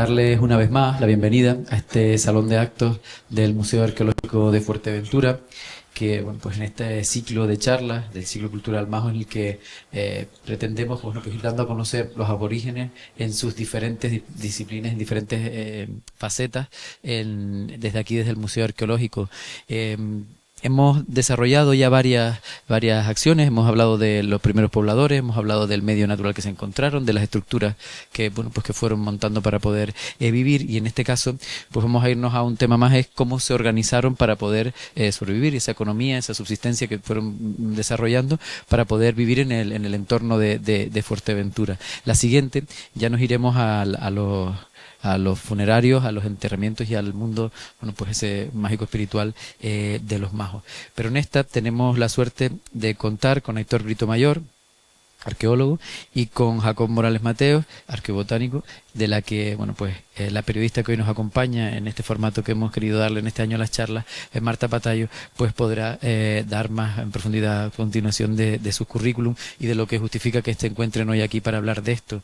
darles una vez más la bienvenida a este salón de actos del Museo Arqueológico de Fuerteventura, que bueno, pues en este ciclo de charlas del ciclo cultural Majo, en el que pretendemos pues ir dando a conocer los aborígenes en sus diferentes disciplinas, en diferentes facetas, desde aquí, desde el Museo Arqueológico. Hemos desarrollado ya varias acciones. Hemos hablado de los primeros pobladores, hemos hablado del medio natural que se encontraron, de las estructuras que que fueron montando para poder vivir, y en este caso pues vamos a irnos a un tema más, es cómo se organizaron para poder sobrevivir, esa economía, esa subsistencia que fueron desarrollando para poder vivir en el entorno de Fuerteventura. La siguiente ya nos iremos a los funerarios, a los enterramientos y al mundo, pues ese mágico espiritual de los majos. Pero en esta tenemos la suerte de contar con Héctor Brito Mayor, arqueólogo, y con Jacob Morales Mateos, arqueobotánico, de la que, la periodista que hoy nos acompaña en este formato que hemos querido darle en este año a las charlas, Marta Patayo, pues podrá dar más en profundidad a continuación de su currículum y de lo que justifica que se encuentren hoy aquí para hablar de esto.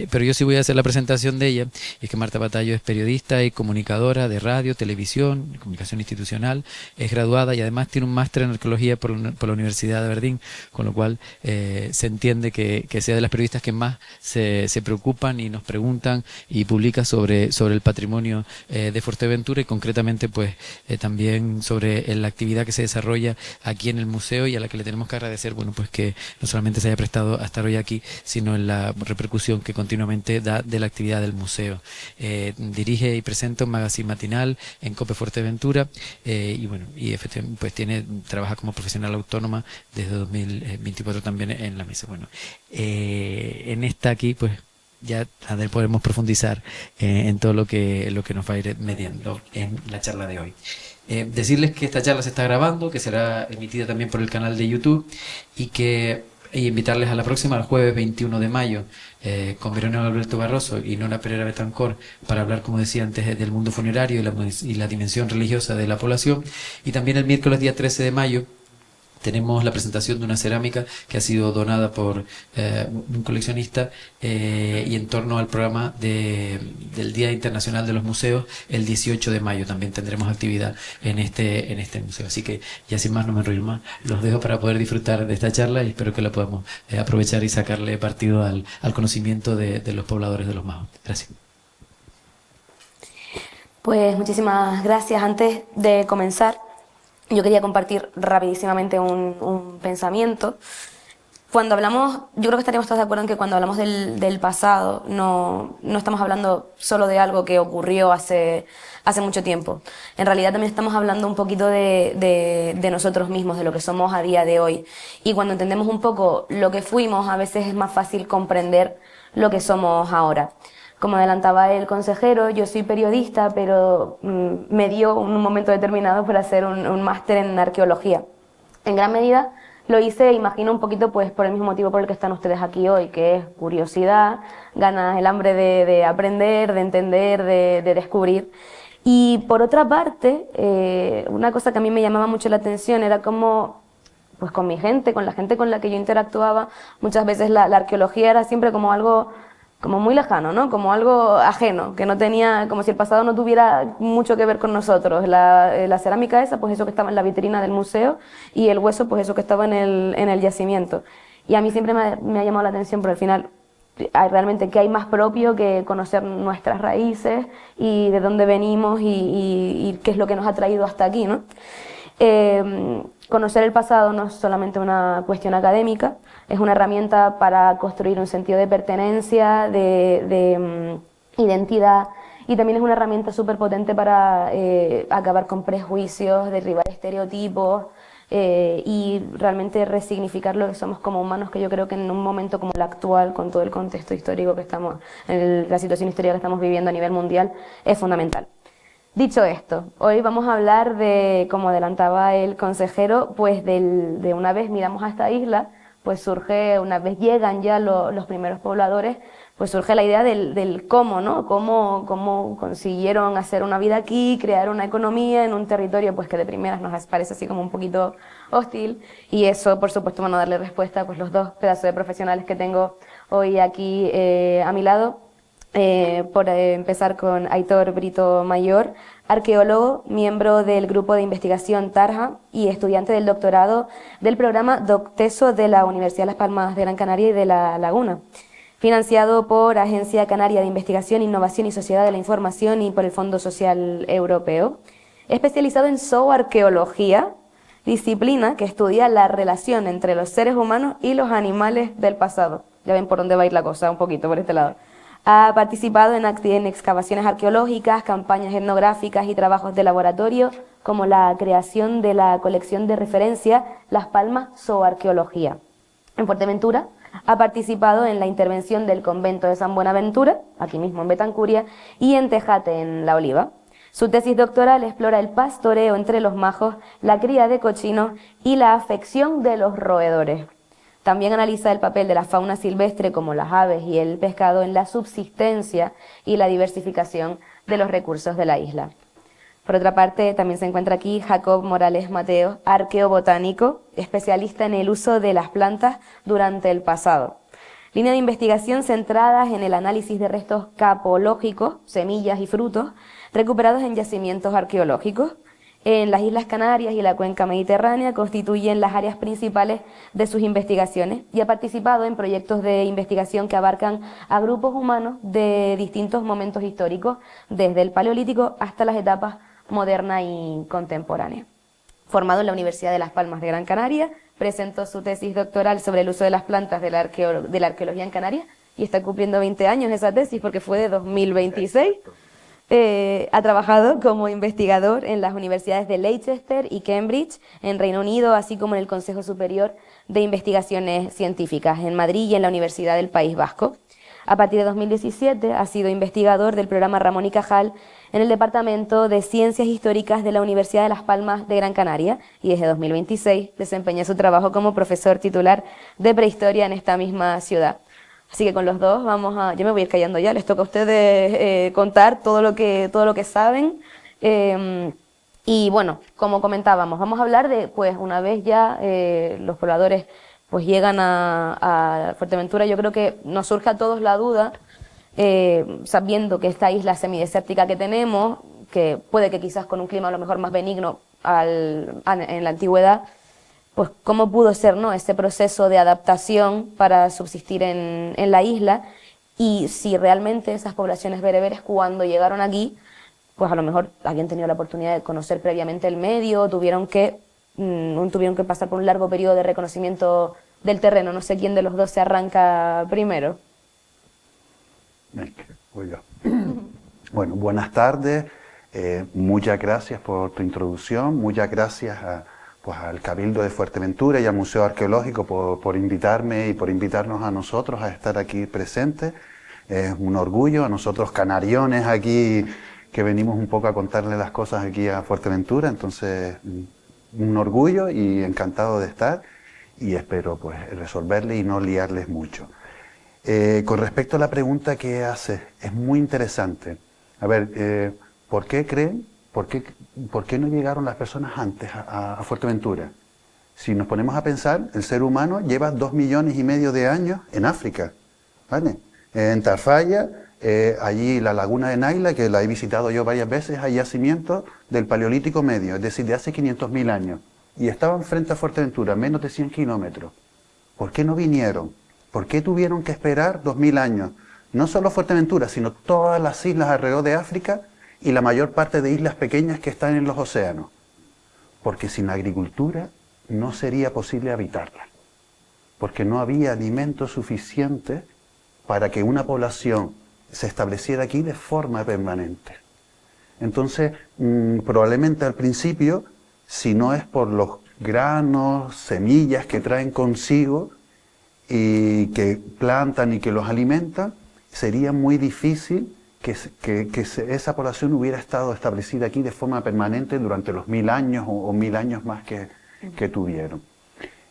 Pero yo sí voy a hacer la presentación de ella. Es que Marta Patayo es periodista y comunicadora de radio, televisión, comunicación institucional, es graduada y además tiene un máster en arqueología por la Universidad de Aberdeen, con lo cual se entiende que sea de las periodistas que más se preocupan y nos preguntan y publica sobre el patrimonio de Fuerteventura, y concretamente también sobre la actividad que se desarrolla aquí en el museo, y a la que le tenemos que agradecer que no solamente se haya prestado a estar hoy aquí, sino en la repercusión que continuamente da de la actividad del museo. Dirige y presenta un magazine matinal en COPE Fuerteventura, y efectivamente trabaja como profesional autónoma desde 2024 también en la mesa. En esta aquí ya podemos profundizar en todo lo que nos va a ir mediando en la charla de hoy. Decirles que esta charla se está grabando, que será emitida también por el canal de YouTube, y invitarles a la próxima, el jueves 21 de mayo, con Verónica Alberto Barroso y Nora Pereira Betancor, para hablar, como decía antes, del mundo funerario y la dimensión religiosa de la población. Y también el miércoles día 13 de mayo tenemos la presentación de una cerámica que ha sido donada por un coleccionista, y en torno al programa del Día Internacional de los Museos, el 18 de mayo también tendremos actividad en este museo. Así que ya sin más, no me enrollo más, los dejo para poder disfrutar de esta charla, y espero que la podamos aprovechar y sacarle partido al conocimiento de los pobladores de los majos. Gracias. Pues muchísimas gracias. Antes de comenzar, yo quería compartir rapidísimamente un pensamiento. Cuando hablamos, yo creo que estaríamos todos de acuerdo en que cuando hablamos del pasado no estamos hablando solo de algo que ocurrió hace mucho tiempo. En realidad también estamos hablando un poquito de nosotros mismos, de lo que somos a día de hoy. Y cuando entendemos un poco lo que fuimos, a veces es más fácil comprender lo que somos ahora. Como adelantaba el consejero, yo soy periodista, pero me dio en un momento determinado por hacer un máster en arqueología. En gran medida lo hice, imagino, un poquito por el mismo motivo por el que están ustedes aquí hoy, que es curiosidad, ganas, el hambre de aprender, de entender, de descubrir. Y por otra parte, una cosa que a mí me llamaba mucho la atención era cómo, con mi gente, con la gente con la que yo interactuaba, muchas veces la arqueología era siempre como algo como muy lejano, ¿no? Como algo ajeno, que no tenía, como si el pasado no tuviera mucho que ver con nosotros. La cerámica esa, pues eso que estaba en la vitrina del museo, y el hueso, pues eso que estaba en el yacimiento. Y a mí siempre me ha llamado la atención, pero al final hay realmente qué hay más propio que conocer nuestras raíces y de dónde venimos y qué es lo que nos ha traído hasta aquí, ¿no? Conocer el pasado no es solamente una cuestión académica, es una herramienta para construir un sentido de pertenencia, de identidad, y también es una herramienta súper potente para acabar con prejuicios, derribar estereotipos y realmente resignificar lo que somos como humanos, que yo creo que en un momento como el actual, con todo el contexto histórico que estamos, la situación histórica que estamos viviendo a nivel mundial, es fundamental. Dicho esto, hoy vamos a hablar de, como adelantaba el consejero, pues de una vez miramos a esta isla, pues surge, una vez llegan ya los primeros pobladores, pues surge la idea del cómo, ¿no? Cómo consiguieron hacer una vida aquí, crear una economía en un territorio pues que de primeras nos parece así como un poquito hostil, y eso, por supuesto, van a darle respuesta pues los dos pedazos de profesionales que tengo hoy aquí a mi lado. Por empezar con Aitor Brito Mayor, arqueólogo, miembro del grupo de investigación Tarja y estudiante del doctorado del programa Docteso de la Universidad de Las Palmas de Gran Canaria y de La Laguna, financiado por Agencia Canaria de Investigación, Innovación y Sociedad de la Información y por el Fondo Social Europeo, especializado en zooarqueología, disciplina que estudia la relación entre los seres humanos y los animales del pasado. Ya ven por dónde va a ir la cosa, un poquito por este lado. Ha participado en excavaciones arqueológicas, campañas etnográficas y trabajos de laboratorio, como la creación de la colección de referencia Las Palmas Zooarqueología. En Fuerteventura ha participado en la intervención del convento de San Buenaventura, aquí mismo en Betancuria, y en Tejate, en La Oliva. Su tesis doctoral explora el pastoreo entre los majos, la cría de cochinos y la afección de los roedores. También analiza el papel de la fauna silvestre como las aves y el pescado en la subsistencia y la diversificación de los recursos de la isla. Por otra parte, también se encuentra aquí Jacob Morales Mateo, arqueobotánico, especialista en el uso de las plantas durante el pasado. Línea de investigación centradas en el análisis de restos capológicos, semillas y frutos, recuperados en yacimientos arqueológicos. En las Islas Canarias y la cuenca mediterránea constituyen las áreas principales de sus investigaciones y ha participado en proyectos de investigación que abarcan a grupos humanos de distintos momentos históricos, desde el Paleolítico hasta las etapas moderna y contemporánea. Formado en la Universidad de Las Palmas de Gran Canaria, presentó su tesis doctoral sobre el uso de las plantas de la arqueología en Canarias y está cumpliendo 20 años esa tesis porque fue de 2026. Ha trabajado como investigador en las universidades de Leicester y Cambridge, en Reino Unido, así como en el Consejo Superior de Investigaciones Científicas, en Madrid y en la Universidad del País Vasco. A partir de 2017 ha sido investigador del programa Ramón y Cajal en el Departamento de Ciencias Históricas de la Universidad de Las Palmas de Gran Canaria y desde 2026 desempeña su trabajo como profesor titular de prehistoria en esta misma ciudad. Así que con los dos yo me voy a ir callando ya, les toca a ustedes contar todo lo que saben. Y bueno, como comentábamos, vamos a hablar de, pues una vez ya los pobladores pues llegan a Fuerteventura, yo creo que nos surge a todos la duda, sabiendo que esta isla semidesértica que tenemos, que puede que quizás con un clima a lo mejor más benigno en la antigüedad, pues cómo pudo ser, ¿no?, ese proceso de adaptación para subsistir en la isla, y si realmente esas poblaciones bereberes cuando llegaron aquí, pues a lo mejor habían tenido la oportunidad de conocer previamente el medio, tuvieron que pasar por un largo periodo de reconocimiento del terreno. No sé quién de los dos se arranca primero. Voy yo. Bueno, buenas tardes, muchas gracias por tu introducción, muchas gracias al Cabildo de Fuerteventura y al Museo Arqueológico por invitarme y por invitarnos a nosotros a estar aquí presentes. Es un orgullo a nosotros canariones aquí, que venimos un poco a contarle las cosas aquí a Fuerteventura, entonces un orgullo y encantado de estar, y espero pues resolverle y no liarles mucho. Con respecto a la pregunta que hace, es muy interesante. A ver, ¿por qué creen? ¿Por qué no llegaron las personas antes a Fuerteventura? Si nos ponemos a pensar, el ser humano lleva 2,5 millones de años en África, ¿vale? En Tafalla, allí la laguna de Naila, que la he visitado yo varias veces, hay yacimientos del Paleolítico Medio, es decir, de hace 500.000 años. Y estaban frente a Fuerteventura, menos de 100 kilómetros. ¿Por qué no vinieron? ¿Por qué tuvieron que esperar 2.000 años? No solo Fuerteventura, sino todas las islas alrededor de África y la mayor parte de islas pequeñas que están en los océanos. Porque sin agricultura no sería posible habitarla. Porque no había alimentos suficientes para que una población se estableciera aquí de forma permanente. Entonces, probablemente al principio, si no es por los granos, semillas que traen consigo y que plantan y que los alimentan, sería muy difícil que esa población hubiera estado establecida aquí de forma permanente durante los 1.000 años o 1.000 años más que tuvieron.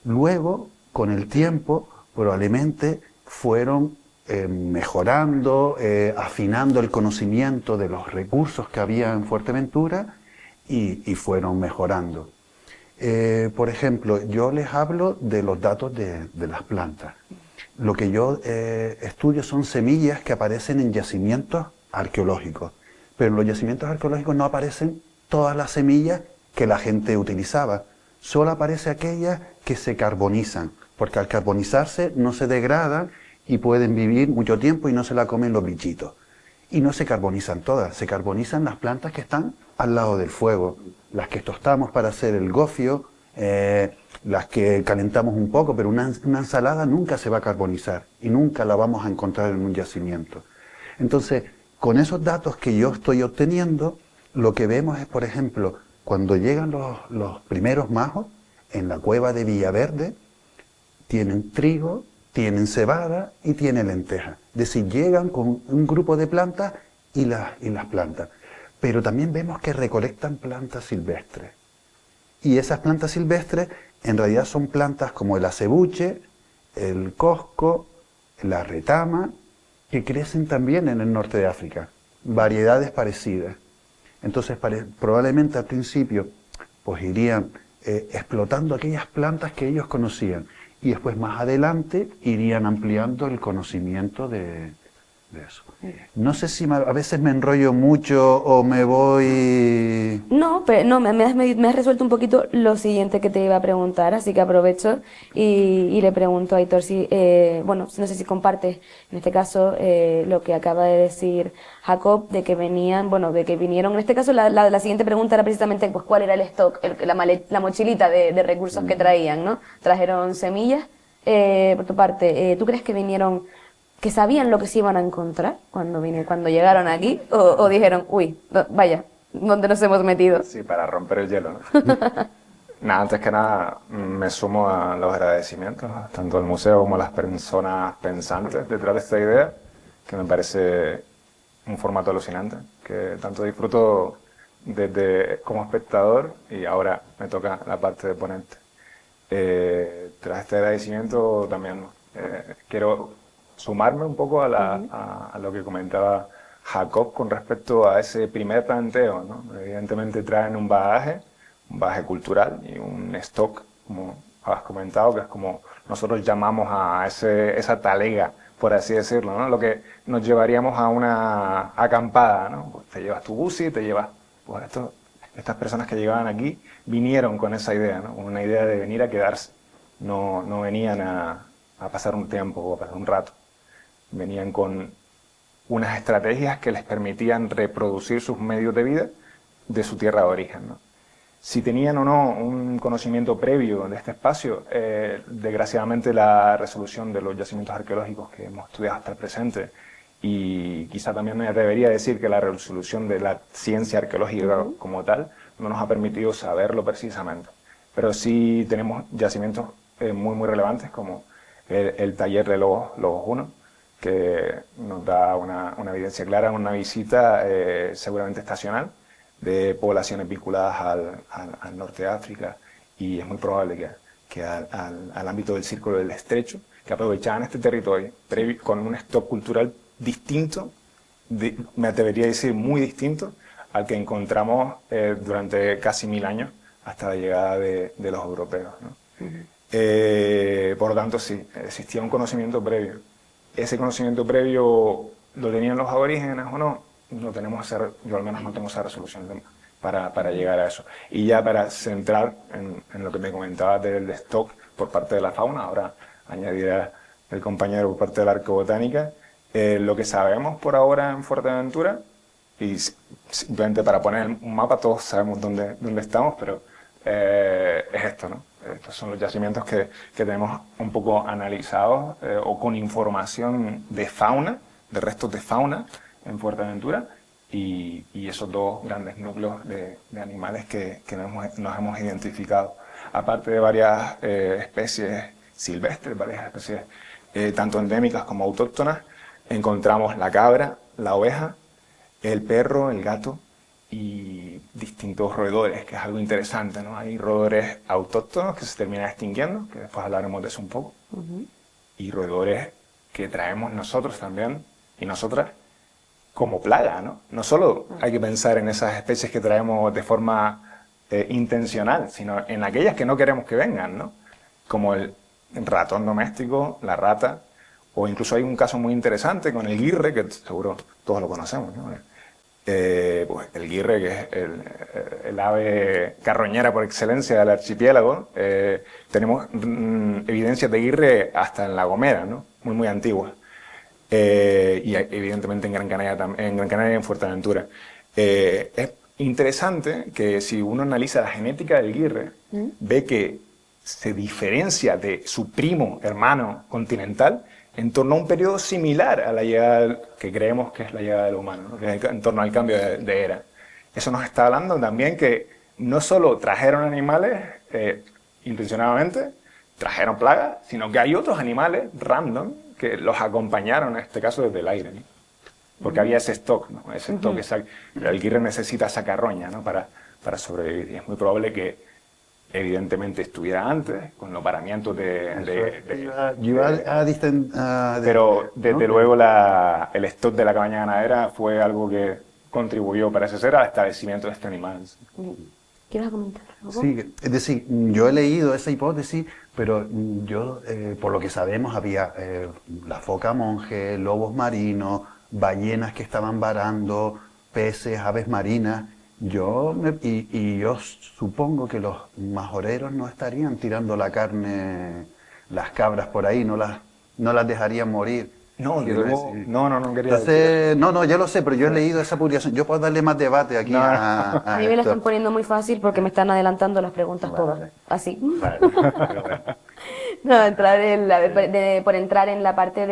Luego, con el tiempo, probablemente fueron mejorando, afinando el conocimiento de los recursos que había en Fuerteventura y fueron mejorando. Por ejemplo, yo les hablo de los datos de las plantas. Lo que yo estudio son semillas que aparecen en yacimientos arqueológicos, pero en los yacimientos arqueológicos no aparecen todas las semillas que la gente utilizaba, solo aparece aquellas que se carbonizan, porque al carbonizarse no se degradan y pueden vivir mucho tiempo y no se la comen los bichitos. Y no se carbonizan todas, se carbonizan las plantas que están al lado del fuego, las que tostamos para hacer el gofio, las que calentamos un poco, pero una ensalada nunca se va a carbonizar y nunca la vamos a encontrar en un yacimiento. Entonces, con esos datos que yo estoy obteniendo, lo que vemos es, por ejemplo, cuando llegan los primeros majos, en la cueva de Villaverde, tienen trigo, tienen cebada y tienen lenteja. Es decir, llegan con un grupo de plantas y las plantan. Pero también vemos que recolectan plantas silvestres. Y esas plantas silvestres en realidad son plantas como el acebuche, el cosco, la retama, que crecen también en el norte de África. Variedades parecidas. Entonces probablemente al principio pues irían explotando aquellas plantas que ellos conocían y después más adelante irían ampliando el conocimiento de eso. No sé si a veces me enrollo mucho o me voy... No, pero no, me has resuelto un poquito lo siguiente que te iba a preguntar, así que aprovecho y le pregunto a Aitor si, bueno, no sé si compartes en este caso lo que acaba de decir Jacob, de que venían, bueno, de que vinieron, en este caso la siguiente pregunta era precisamente pues cuál era el stock, la mochilita de recursos que traían, ¿no? Trajeron semillas, por tu parte, ¿tú crees que vinieron, que sabían lo que se iban a encontrar cuando llegaron aquí, o dijeron, uy, vaya, ¿dónde nos hemos metido? Sí, para romper el hielo, ¿no? Nada, antes que nada me sumo a los agradecimientos, tanto al museo como a las personas pensantes detrás de esta idea, que me parece un formato alucinante, que tanto disfruto desde como espectador y ahora me toca la parte de ponente. Tras este agradecimiento también quiero sumarme un poco a lo que comentaba Jacob con respecto a ese primer planteo, ¿no? Evidentemente traen un bagaje cultural y un stock, como has comentado, que es como nosotros llamamos a esa talega, por así decirlo, ¿no? Lo que nos llevaríamos a una acampada, ¿no? Pues te llevas tu busi, te llevas, pues estas personas que llegaban aquí vinieron con esa idea, ¿no? Con una idea de venir a quedarse, no venían a pasar un tiempo o a pasar un rato. Venían con unas estrategias que les permitían reproducir sus medios de vida de su tierra de origen, ¿no? Si tenían o no un conocimiento previo de este espacio, desgraciadamente la resolución de los yacimientos arqueológicos que hemos estudiado hasta el presente, y quizá también me atrevería a decir que la resolución de la ciencia arqueológica como tal, no nos ha permitido saberlo precisamente. Pero sí tenemos yacimientos muy relevantes como el taller de Lobos 1, que nos da una evidencia clara, una visita seguramente estacional de poblaciones vinculadas al norte de África, y es muy probable que al ámbito del Círculo del Estrecho, que aprovechaban este territorio con un stock cultural distinto, me atrevería a decir muy distinto, al que encontramos durante casi 1000 años hasta la llegada de los europeos, ¿no? Por lo tanto, sí, existía un conocimiento previo. Ese conocimiento previo lo tenían los aborígenes o no, no tenemos yo al menos no tengo esa resolución para llegar a eso. Y ya para centrar en lo que me comentaba del stock por parte de la fauna, ahora añadirá el compañero por parte de la arqueobotánica, lo que sabemos por ahora en Fuerteventura, y simplemente para poner un mapa, todos sabemos dónde estamos, pero es esto, ¿no? Estos son los yacimientos que tenemos un poco analizados o con información de fauna, de restos de fauna en Fuerteventura, y esos dos grandes núcleos de animales que nos hemos identificado. Aparte de varias especies silvestres, varias especies tanto endémicas como autóctonas, encontramos la cabra, la oveja, el perro, el gato y distintos roedores, que es algo interesante, ¿no? Hay roedores autóctonos que se terminan extinguiendo, que después hablaremos de eso un poco, y roedores que traemos nosotros también, y nosotras, como plaga, ¿no? No solo hay que pensar en esas especies que traemos de forma intencional, sino en aquellas que no queremos que vengan, ¿no? Como el ratón doméstico, la rata, O incluso hay un caso muy interesante con el guirre, que seguro todos lo conocemos, ¿no? Pues el guirre, que es el ave carroñera por excelencia del archipiélago, tenemos evidencias de guirre hasta en La Gomera, ¿no? Muy, muy antiguas. Y evidentemente en Gran Canaria y en Fuerteventura. Es interesante que si uno analiza la genética del guirre, ve que se diferencia de su primo hermano continental en torno a un periodo similar a la llegada, que creemos que es la llegada del humano, ¿no? Que es en torno al cambio de era. Eso nos está hablando también que no solo trajeron animales intencionadamente, trajeron plagas, sino que hay otros animales random que los acompañaron, en este caso, desde el aire, ¿no? Porque había ese stock, ¿no? Ese stock, el guirre necesita esa carroña, ¿no? para sobrevivir. Y es muy probable que evidentemente estuviera antes, con los paramientos pero desde luego el stock de la cabaña ganadera fue algo que contribuyó, parece ser, al establecimiento de este animal. ¿Quieres comentar algo? Sí, es decir, yo he leído esa hipótesis, pero yo, por lo que sabemos, había la foca monje, lobos marinos, ballenas que estaban varando, peces, aves marinas. Yo supongo que los majoreros no estarían tirando la carne, las cabras por ahí, no las dejarían morir. No, no quería decir. No, yo lo sé, pero yo he leído esa publicación. Yo puedo darle más debate aquí a mí me lo están poniendo muy fácil porque me están adelantando las preguntas todas. Así. Vale. No, por entrar en la parte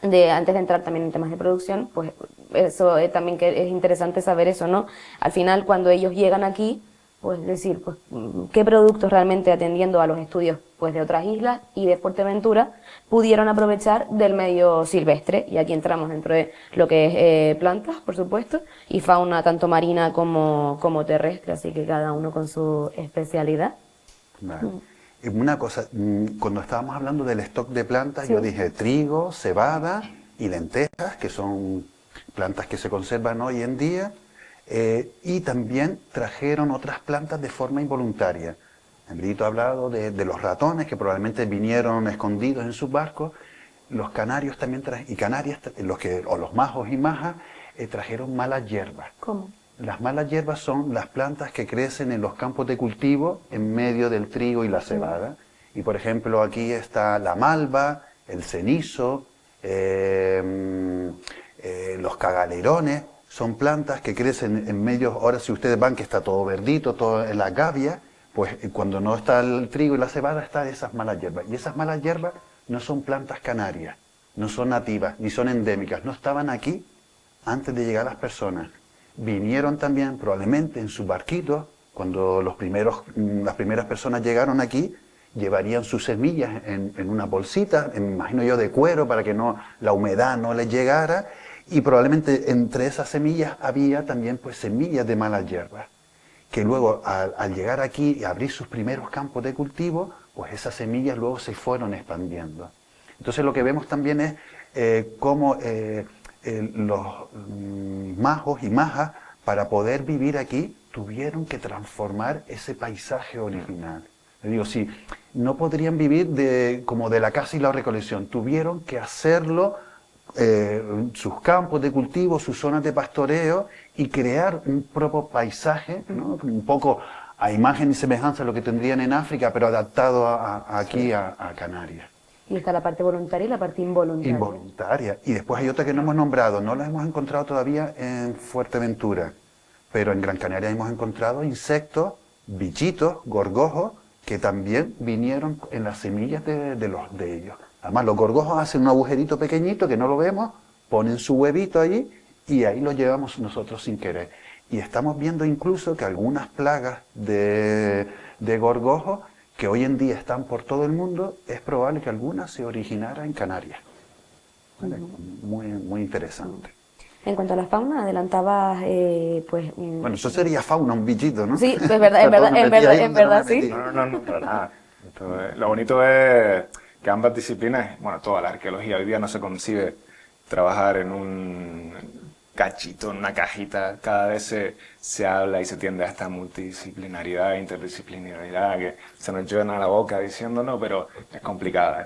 antes de entrar también en temas de producción, pues eso también que es interesante saber eso, ¿no? Al final, cuando ellos llegan aquí, pues decir, pues qué productos realmente, atendiendo a los estudios pues de otras islas y de Fuerteventura, pudieron aprovechar del medio silvestre. Y aquí entramos dentro de lo que es plantas, por supuesto, y fauna tanto marina como terrestre, así que cada uno con su especialidad. Vale. Una cosa, cuando estábamos hablando del stock de plantas, yo dije trigo, cebada y lentejas, que son plantas que se conservan hoy en día, y también trajeron otras plantas de forma involuntaria. El Brito ha hablado de los ratones, que probablemente vinieron escondidos en sus barcos. Los canarios también los majos y majas, trajeron malas hierbas. ¿Cómo? Las malas hierbas son las plantas que crecen en los campos de cultivo en medio del trigo y la cebada. Y por ejemplo aquí está la malva, el cenizo, los cagalerones. Son plantas que crecen en medio. Ahora si ustedes van que está todo verdito, todo en la gavia, pues cuando no está el trigo y la cebada están esas malas hierbas. Y esas malas hierbas no son plantas canarias, no son nativas, ni son endémicas. No estaban aquí antes de llegar las personas. Vinieron también probablemente en sus barquitos, cuando las primeras personas llegaron aquí, llevarían sus semillas en una bolsita, me imagino yo de cuero, para que la humedad no les llegara, y probablemente entre esas semillas había también pues semillas de malas hierbas, que luego al llegar aquí y abrir sus primeros campos de cultivo, pues esas semillas luego se fueron expandiendo. Entonces lo que vemos también es cómo los majos y majas, para poder vivir aquí, tuvieron que transformar ese paisaje original. Le digo, sí, no podrían vivir como de la caza y la recolección, tuvieron que hacerlo, sus campos de cultivo, sus zonas de pastoreo, y crear un propio paisaje, ¿no? Un poco a imagen y semejanza de lo que tendrían en África, pero adaptado aquí a Canarias. Y está la parte voluntaria y la parte involuntaria. Involuntaria. Y después hay otra que no hemos nombrado, no la hemos encontrado todavía en Fuerteventura, pero en Gran Canaria hemos encontrado insectos, bichitos, gorgojos, que también vinieron en las semillas de ellos. Además, los gorgojos hacen un agujerito pequeñito que no lo vemos, ponen su huevito allí y ahí lo llevamos nosotros sin querer. Y estamos viendo incluso que algunas plagas de gorgojos que hoy en día están por todo el mundo, es probable que alguna se originara en Canarias. ¿Vale? Muy, muy interesante. En cuanto a la fauna, adelantabas, pues... Bueno, eso sería fauna, un bichito, ¿no? Sí, es verdad, sí. No, para nada. Lo bonito es que ambas disciplinas, bueno, toda la arqueología hoy día no se concibe trabajar en cachito, en una cajita, cada vez se habla y se tiende a esta multidisciplinaridad e interdisciplinaridad que se nos llena a la boca diciendo no, pero es complicada,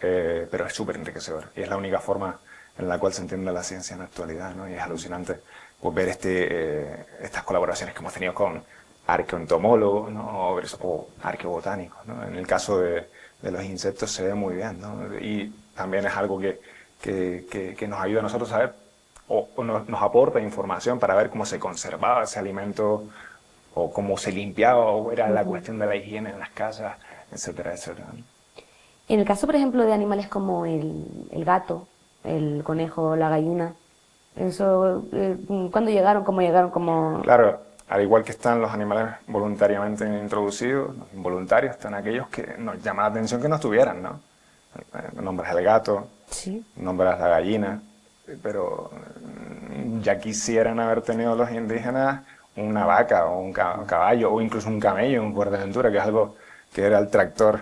pero es súper enriquecedora. Y es la única forma en la cual se entiende la ciencia en la actualidad, ¿no? Y es alucinante pues, ver estas colaboraciones que hemos tenido con arqueoentomólogos, ¿no? o arqueobotánicos, ¿no? En el caso de los insectos se ve muy bien, ¿no? Y también es algo que nos ayuda a nosotros a ver o nos aporta información para ver cómo se conservaba ese alimento o cómo se limpiaba o era la cuestión de la higiene en las casas, etcétera, etcétera, ¿no? En el caso, por ejemplo, de animales como el gato, el conejo, la gallina, eso, ¿cuándo llegaron? ¿Cómo llegaron? ¿Cómo...? Claro, al igual que están los animales voluntariamente introducidos, los involuntarios, están aquellos que nos llama la atención que no estuvieran, ¿no? Nombras el gato, Sí. nombras la gallina, pero ya quisieran haber tenido los indígenas una vaca o un caballo o incluso un camello en Fuerteventura, que es algo que era el tractor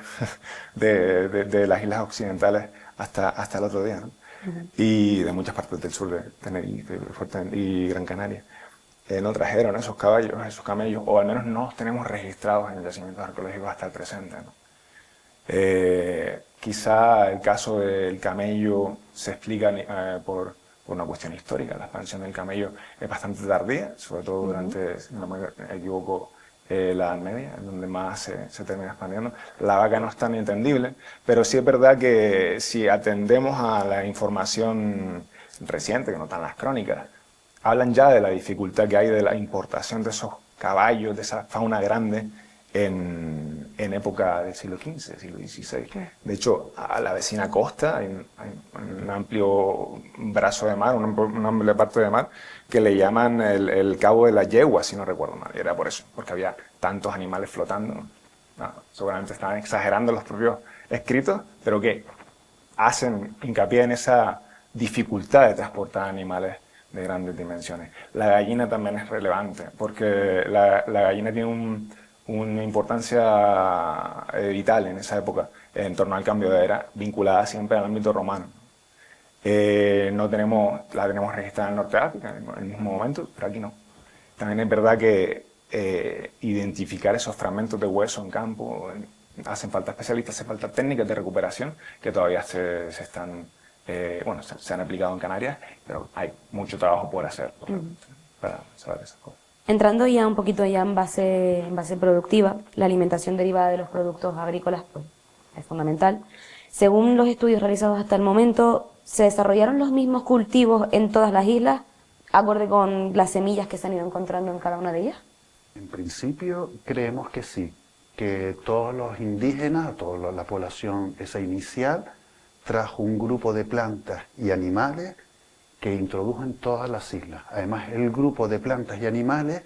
de las islas occidentales hasta el otro día, ¿no? Y de muchas partes del sur de Tenerife y Gran Canaria. No trajeron esos caballos, esos camellos, o al menos no los tenemos registrados en yacimientos arqueológicos hasta el presente, ¿no? Quizá el caso del camello se explica por una cuestión histórica. La expansión del camello es bastante tardía, sobre todo durante, si no me equivoco, la Edad Media, en donde más se termina expandiendo. La vaca no es tan entendible, pero sí es verdad que si atendemos a la información reciente, que no están las crónicas, hablan ya de la dificultad que hay de la importación de esos caballos, de esa fauna grande, en época del siglo XV, siglo XVI. De hecho, a la vecina costa hay un amplio brazo de mar, una amplia parte de mar, que le llaman el Cabo de la Yegua, si no recuerdo mal. Y era por eso, porque había tantos animales flotando. No, seguramente estaban exagerando los propios escritos, pero que hacen hincapié en esa dificultad de transportar animales de grandes dimensiones. La gallina también es relevante, porque la gallina tiene una importancia vital en esa época, en torno al cambio de era, vinculada siempre al ámbito romano. La tenemos registrada en Norte de África en el mismo momento, pero aquí no. También es verdad que identificar esos fragmentos de hueso en campo, hacen falta especialistas, hace falta técnicas de recuperación que todavía se han aplicado en Canarias, pero hay mucho trabajo por hacer para saber esas cosas. Entrando ya un poquito ya en base productiva, la alimentación derivada de los productos agrícolas pues, es fundamental. Según los estudios realizados hasta el momento, ¿se desarrollaron los mismos cultivos en todas las islas, acorde con las semillas que se han ido encontrando en cada una de ellas? En principio creemos que sí, que todos los indígenas, toda la población esa inicial, trajo un grupo de plantas y animales que introdujo en todas las islas. Además, el grupo de plantas y animales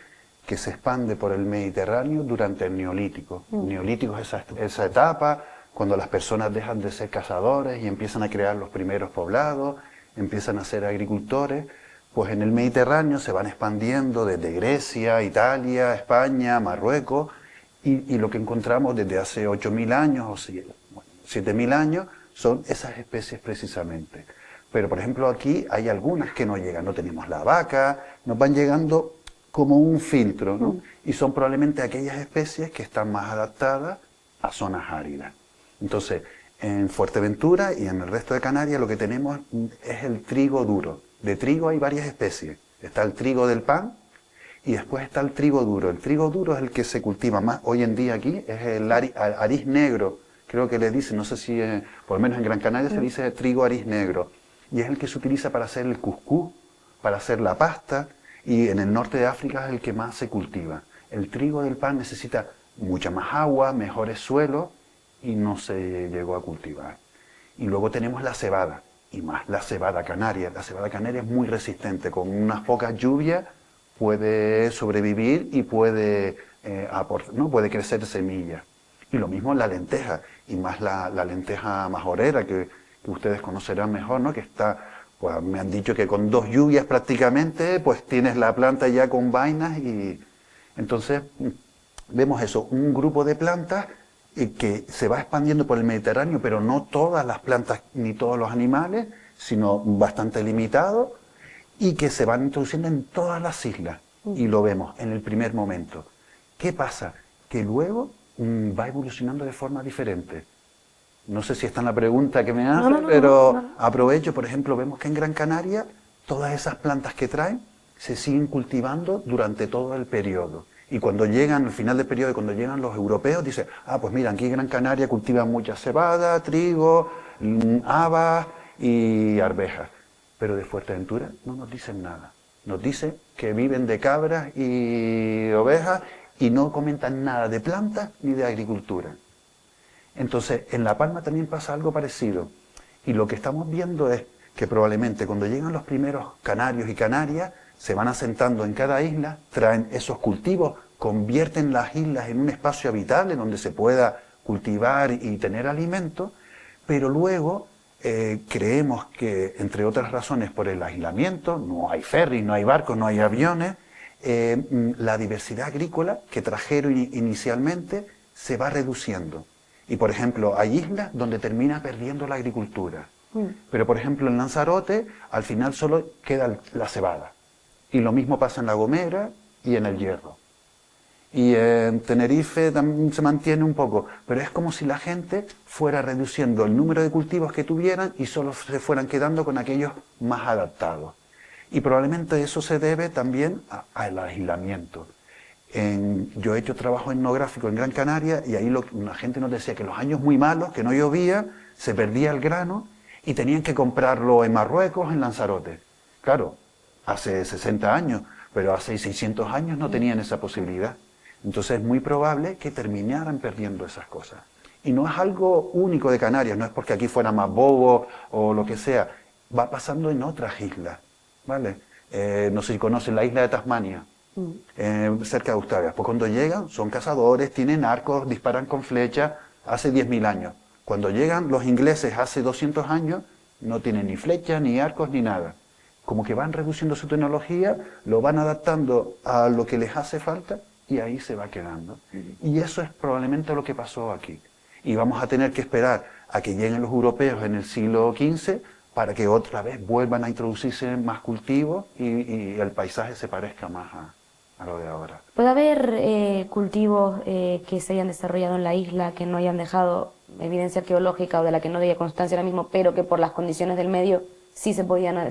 que se expande por el Mediterráneo durante el Neolítico. El Neolítico es esa etapa cuando las personas dejan de ser cazadores y empiezan a crear los primeros poblados, empiezan a ser agricultores. Pues en el Mediterráneo se van expandiendo desde Grecia, Italia, España, Marruecos, y lo que encontramos desde hace 8.000 años o 7.000 años son esas especies precisamente. Pero, por ejemplo, aquí hay algunas que no llegan, no tenemos la vaca, nos van llegando como un filtro, ¿no? Y son probablemente aquellas especies que están más adaptadas a zonas áridas. Entonces, en Fuerteventura y en el resto de Canarias lo que tenemos es el trigo duro. De trigo hay varias especies. Está el trigo del pan y después está el trigo duro. El trigo duro es el que se cultiva más hoy en día aquí, es el arís negro. Creo que le dicen, no sé si, por lo menos en Gran Canaria se dice trigo arís negro. Y es el que se utiliza para hacer el cuscús, para hacer la pasta, y en el norte de África es el que más se cultiva. El trigo del pan necesita mucha más agua, mejores suelos, y no se llegó a cultivar. Y luego tenemos la cebada, y más la cebada canaria. La cebada canaria es muy resistente, con unas pocas lluvias puede sobrevivir y puede crecer semillas. Y lo mismo la lenteja, y más la lenteja majorera, que ustedes conocerán mejor, ¿no? Que está, pues me han dicho que con 2 lluvias prácticamente, pues tienes la planta ya con vainas, y entonces vemos eso, un grupo de plantas que se va expandiendo por el Mediterráneo, pero no todas las plantas ni todos los animales, sino bastante limitado, y que se van introduciendo en todas las islas, y lo vemos en el primer momento. ¿Qué pasa? Que luego va evolucionando de forma diferente. No sé si esta es la pregunta que me hace, pero aprovecho, por ejemplo, vemos que en Gran Canaria todas esas plantas que traen se siguen cultivando durante todo el periodo. Y cuando llegan, al final del periodo, cuando llegan los europeos, dicen, ah, pues mira, aquí en Gran Canaria cultivan mucha cebada, trigo, habas y arvejas. Pero de Fuerteventura no nos dicen nada. Nos dicen que viven de cabras y ovejas y no comentan nada de plantas ni de agricultura. Entonces, en La Palma también pasa algo parecido. Y lo que estamos viendo es que probablemente cuando llegan los primeros canarios y canarias, se van asentando en cada isla, traen esos cultivos, convierten las islas en un espacio habitable donde se pueda cultivar y tener alimento, pero luego creemos que, entre otras razones, por el aislamiento, no hay ferries, no hay barcos, no hay aviones, la diversidad agrícola que trajeron inicialmente se va reduciendo. Y, por ejemplo, hay islas donde termina perdiendo la agricultura. Pero, por ejemplo, en Lanzarote, al final solo queda la cebada. Y lo mismo pasa en La Gomera y en El Hierro. Y en Tenerife también se mantiene un poco, pero es como si la gente fuera reduciendo el número de cultivos que tuvieran y solo se fueran quedando con aquellos más adaptados. Y probablemente eso se debe también al aislamiento. Yo he hecho trabajo etnográfico en Gran Canaria y ahí la gente nos decía que los años muy malos, que no llovía, se perdía el grano y tenían que comprarlo en Marruecos, en Lanzarote. Claro, hace 60 años, pero hace 600 años no tenían esa posibilidad. Entonces es muy probable que terminaran perdiendo esas cosas. Y no es algo único de Canarias, no es porque aquí fuera más bobo o lo que sea. Va pasando en otras islas, ¿vale? No sé si conocen la isla de Tasmania, cerca de Australia. Pues cuando llegan son cazadores, tienen arcos, disparan con flechas hace 10.000 años. Cuando llegan los ingleses hace 200 años, no tienen ni flechas, ni arcos, ni nada. Como que van reduciendo su tecnología, lo van adaptando a lo que les hace falta y ahí se va quedando. Y eso es probablemente lo que pasó aquí. Y vamos a tener que esperar a que lleguen los europeos en el siglo XV para que otra vez vuelvan a introducirse más cultivos y el paisaje se parezca más a lo de ahora. ¿Puede haber cultivos que se hayan desarrollado en la isla, que no hayan dejado evidencia arqueológica o de la que no haya constancia ahora mismo, pero que por las condiciones del medio sí se pudieran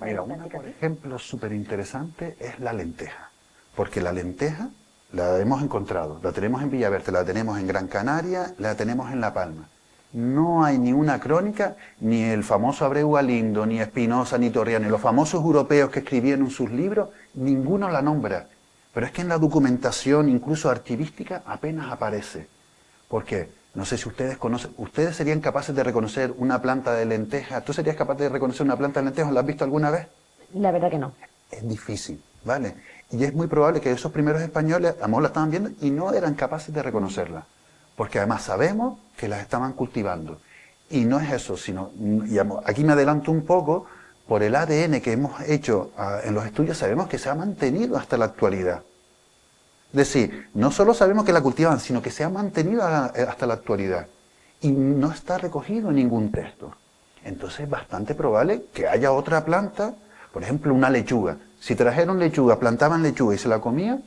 Mira, una, por ejemplo, súper interesante es la lenteja. Porque la lenteja la hemos encontrado, la tenemos en Villaverde, la tenemos en Gran Canaria, la tenemos en La Palma. No hay ni una crónica, ni el famoso Abreu Galindo, ni Espinosa, ni Torriani, los famosos europeos que escribieron sus libros, ninguno la nombra. Pero es que en la documentación, incluso archivística, apenas aparece. ¿Por qué? No sé si ustedes conocen, ¿ustedes serían capaces de reconocer una planta de lenteja? ¿Tú serías capaz de reconocer una planta de lenteja? ¿La has visto alguna vez? La verdad que no. Es difícil, ¿vale? Y es muy probable que esos primeros españoles, a lo mejor la estaban viendo y no eran capaces de reconocerla. Porque además sabemos que las estaban cultivando. Y no es eso, sino, digamos, aquí me adelanto un poco, por el ADN que hemos hecho en los estudios, sabemos que se ha mantenido hasta la actualidad. Es decir, no solo sabemos que la cultivan, sino que se ha mantenido hasta la actualidad. Y no está recogido en ningún texto. Entonces es bastante probable que haya otra planta, por ejemplo, una lechuga. Si trajeron lechuga, plantaban lechuga y se la comían,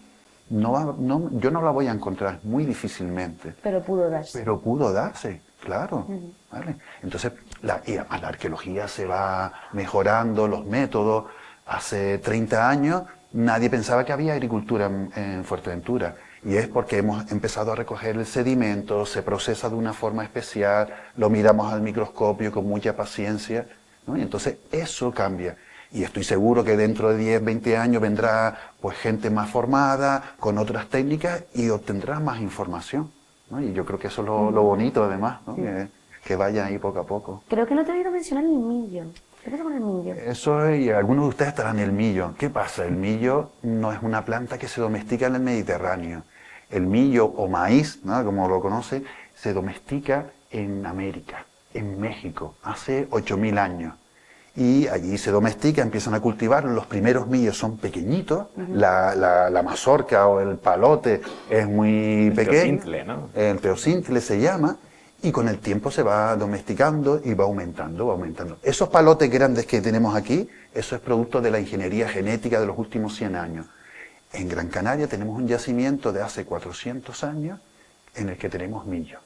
yo no la voy a encontrar muy difícilmente. Pero pudo darse. Pero pudo darse, claro. ¿Vale? Entonces, y además la arqueología se va mejorando, los métodos. Hace 30 años nadie pensaba que había agricultura en Fuerteventura. Y es porque hemos empezado a recoger el sedimento, se procesa de una forma especial, lo miramos al microscopio con mucha paciencia, ¿no? Y entonces eso cambia. Y estoy seguro que dentro de 10, 20 años vendrá pues gente más formada, con otras técnicas y obtendrá más información, ¿no? Y yo creo que eso es lo bonito además, ¿no? Sí. Que vayan ahí poco a poco. Creo que no te he oído mencionar el millo. ¿Qué pasa con el millo? Eso, y algunos de ustedes estarán en el millo. ¿Qué pasa? El millo no es una planta que se domestica en el Mediterráneo. El millo o maíz, ¿no? Como lo conoce, se domestica en América, en México, hace 8.000 años. Y allí se domestica, empiezan a cultivar, los primeros millos son pequeñitos, la mazorca o el palote es muy pequeño, teocintle, ¿no? El teocintle se llama, Y con el tiempo se va domesticando y va aumentando, va aumentando. Esos palotes grandes que tenemos aquí, eso es producto de la ingeniería genética de los últimos 100 años. En Gran Canaria tenemos un yacimiento de hace 400 años en el que tenemos millo.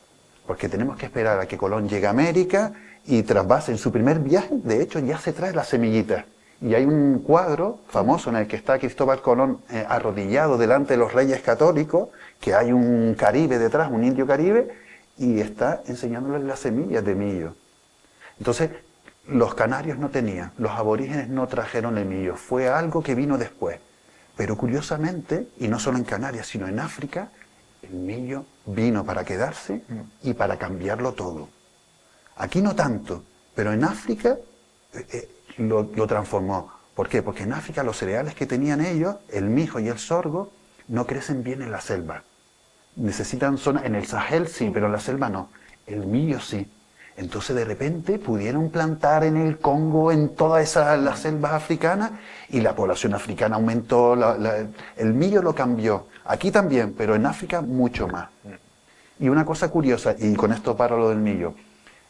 Porque tenemos que esperar a que Colón llegue a América y tras base en su primer viaje, de hecho, ya se trae las semillitas. Y hay un cuadro famoso en el que está Cristóbal Colón arrodillado delante de los reyes católicos, que hay un caribe detrás, un indio caribe, y está enseñándoles las semillas de millo. Entonces, los canarios no tenían, los aborígenes no trajeron el millo, fue algo que vino después. Pero curiosamente, y no solo en Canarias, sino en África, el millo vino para quedarse y para cambiarlo todo. Aquí no tanto, pero en África lo transformó. ¿Por qué? Porque en África los cereales que tenían ellos, el mijo y el sorgo, no crecen bien en la selva. Necesitan zona, en el Sahel sí, pero en la selva no. El millo sí. Entonces de repente pudieron plantar en el Congo, en todas las selvas africanas, y la población africana aumentó, el millo lo cambió. Aquí también, pero en África mucho más. Y una cosa curiosa, y con esto paro lo del millo,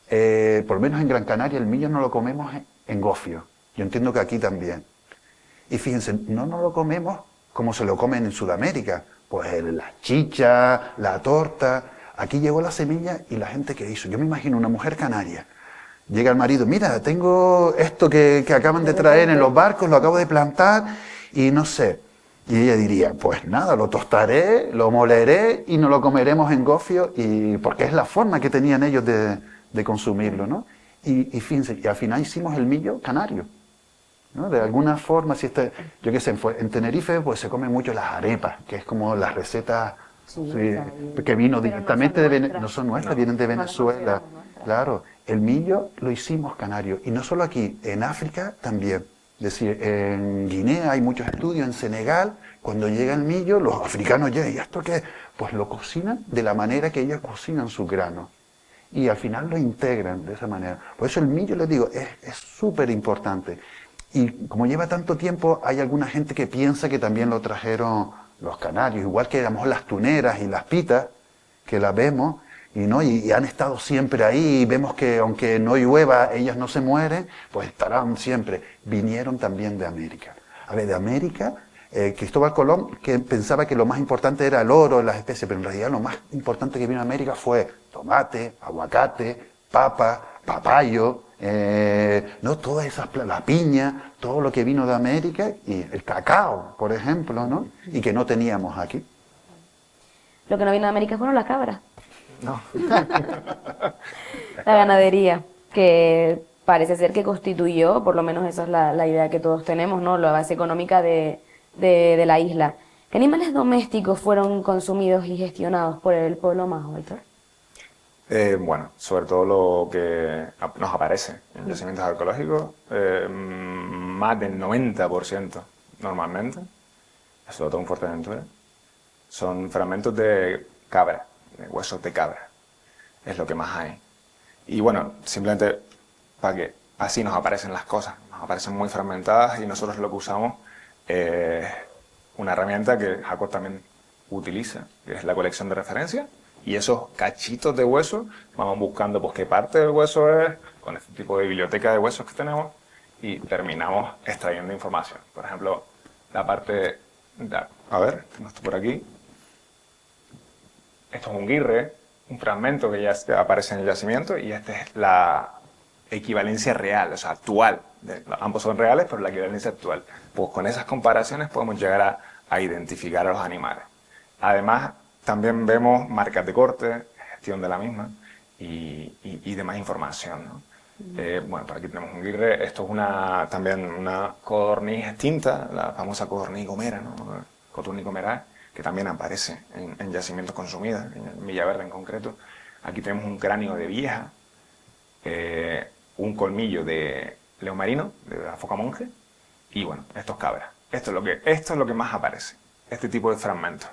por lo menos en Gran Canaria el millo no lo comemos en gofio. Yo entiendo que aquí también. Y fíjense, no nos lo comemos como se lo comen en Sudamérica. Pues la chicha, la torta. Aquí llegó la semilla y la gente que hizo. Yo me imagino una mujer canaria. Llega el marido, mira, tengo esto que acaban de traer en los barcos, lo acabo de plantar y no sé. Y ella diría, pues nada, lo tostaré, lo moleré y nos lo comeremos en gofio, y porque es la forma que tenían ellos de consumirlo, ¿no? Y fíjense, y al final hicimos el millo canario, ¿no? De alguna forma, si yo qué sé, en Tenerife pues se comen mucho las arepas, que es como las recetas que vino directamente de Venezuela, no son nuestras, vienen de Venezuela. Claro, el millo lo hicimos canario, y no solo aquí, en África también. Es decir, en Guinea hay muchos estudios, en Senegal, cuando llega el millo, los africanos llegan, ¿y esto qué es? Pues lo cocinan de la manera que ellos cocinan sus granos. Y al final lo integran de esa manera. Por eso el millo, les digo, es súper importante. Y como lleva tanto tiempo, hay alguna gente que piensa que también lo trajeron los canarios, igual que a lo mejor las tuneras y las pitas, que las vemos, y han estado siempre ahí, y vemos que aunque no llueva, ellas no se mueren, pues estarán siempre. Vinieron también de América. A ver, de América, Cristóbal Colón, que pensaba que lo más importante era el oro, las especies, pero en realidad lo más importante que vino a América fue tomate, aguacate, papa, papayo, ¿no? Todas esas, la piña, todo lo que vino de América, y el cacao, por ejemplo, ¿no? Y que no teníamos aquí. Lo que no vino de América fueron las cabras. No. La ganadería, que parece ser que constituyó, por lo menos esa es la idea que todos tenemos, ¿no? La base económica de la isla. ¿Qué animales domésticos fueron consumidos y gestionados por el pueblo majo, Héctor? Bueno, sobre todo lo que nos aparece en yacimientos arqueológicos, más del 90% normalmente, sobre todo en Fuerteventura, son fragmentos de cabra, de huesos de cabra, es lo que más hay. Y bueno, simplemente para que así nos aparecen las cosas, nos aparecen muy fragmentadas, y nosotros lo que usamos es una herramienta que Jacob también utiliza, que es la colección de referencia. Y esos cachitos de hueso, vamos buscando pues qué parte del hueso es, con este tipo de biblioteca de huesos que tenemos, y terminamos extrayendo información. Por ejemplo, la parte, a ver, no está por aquí. Esto es un guirre, un fragmento que ya aparece en el yacimiento, y esta es la equivalencia real, o sea, actual. Ambos son reales, pero la equivalencia actual. Pues con esas comparaciones podemos llegar a identificar a los animales. Además, también vemos marcas de corte, gestión de la misma y demás información, ¿no? Bueno, por aquí tenemos un guirre. Esto es también una codorniz extinta, la famosa codorniz gomera, ¿no? Codorniz gomera, que también aparece en yacimientos consumidos, en Villaverde en concreto. Aquí tenemos un cráneo de vieja, un colmillo de león marino, de la foca monje, y bueno, estos cabras. Esto es lo que más aparece, este tipo de fragmentos.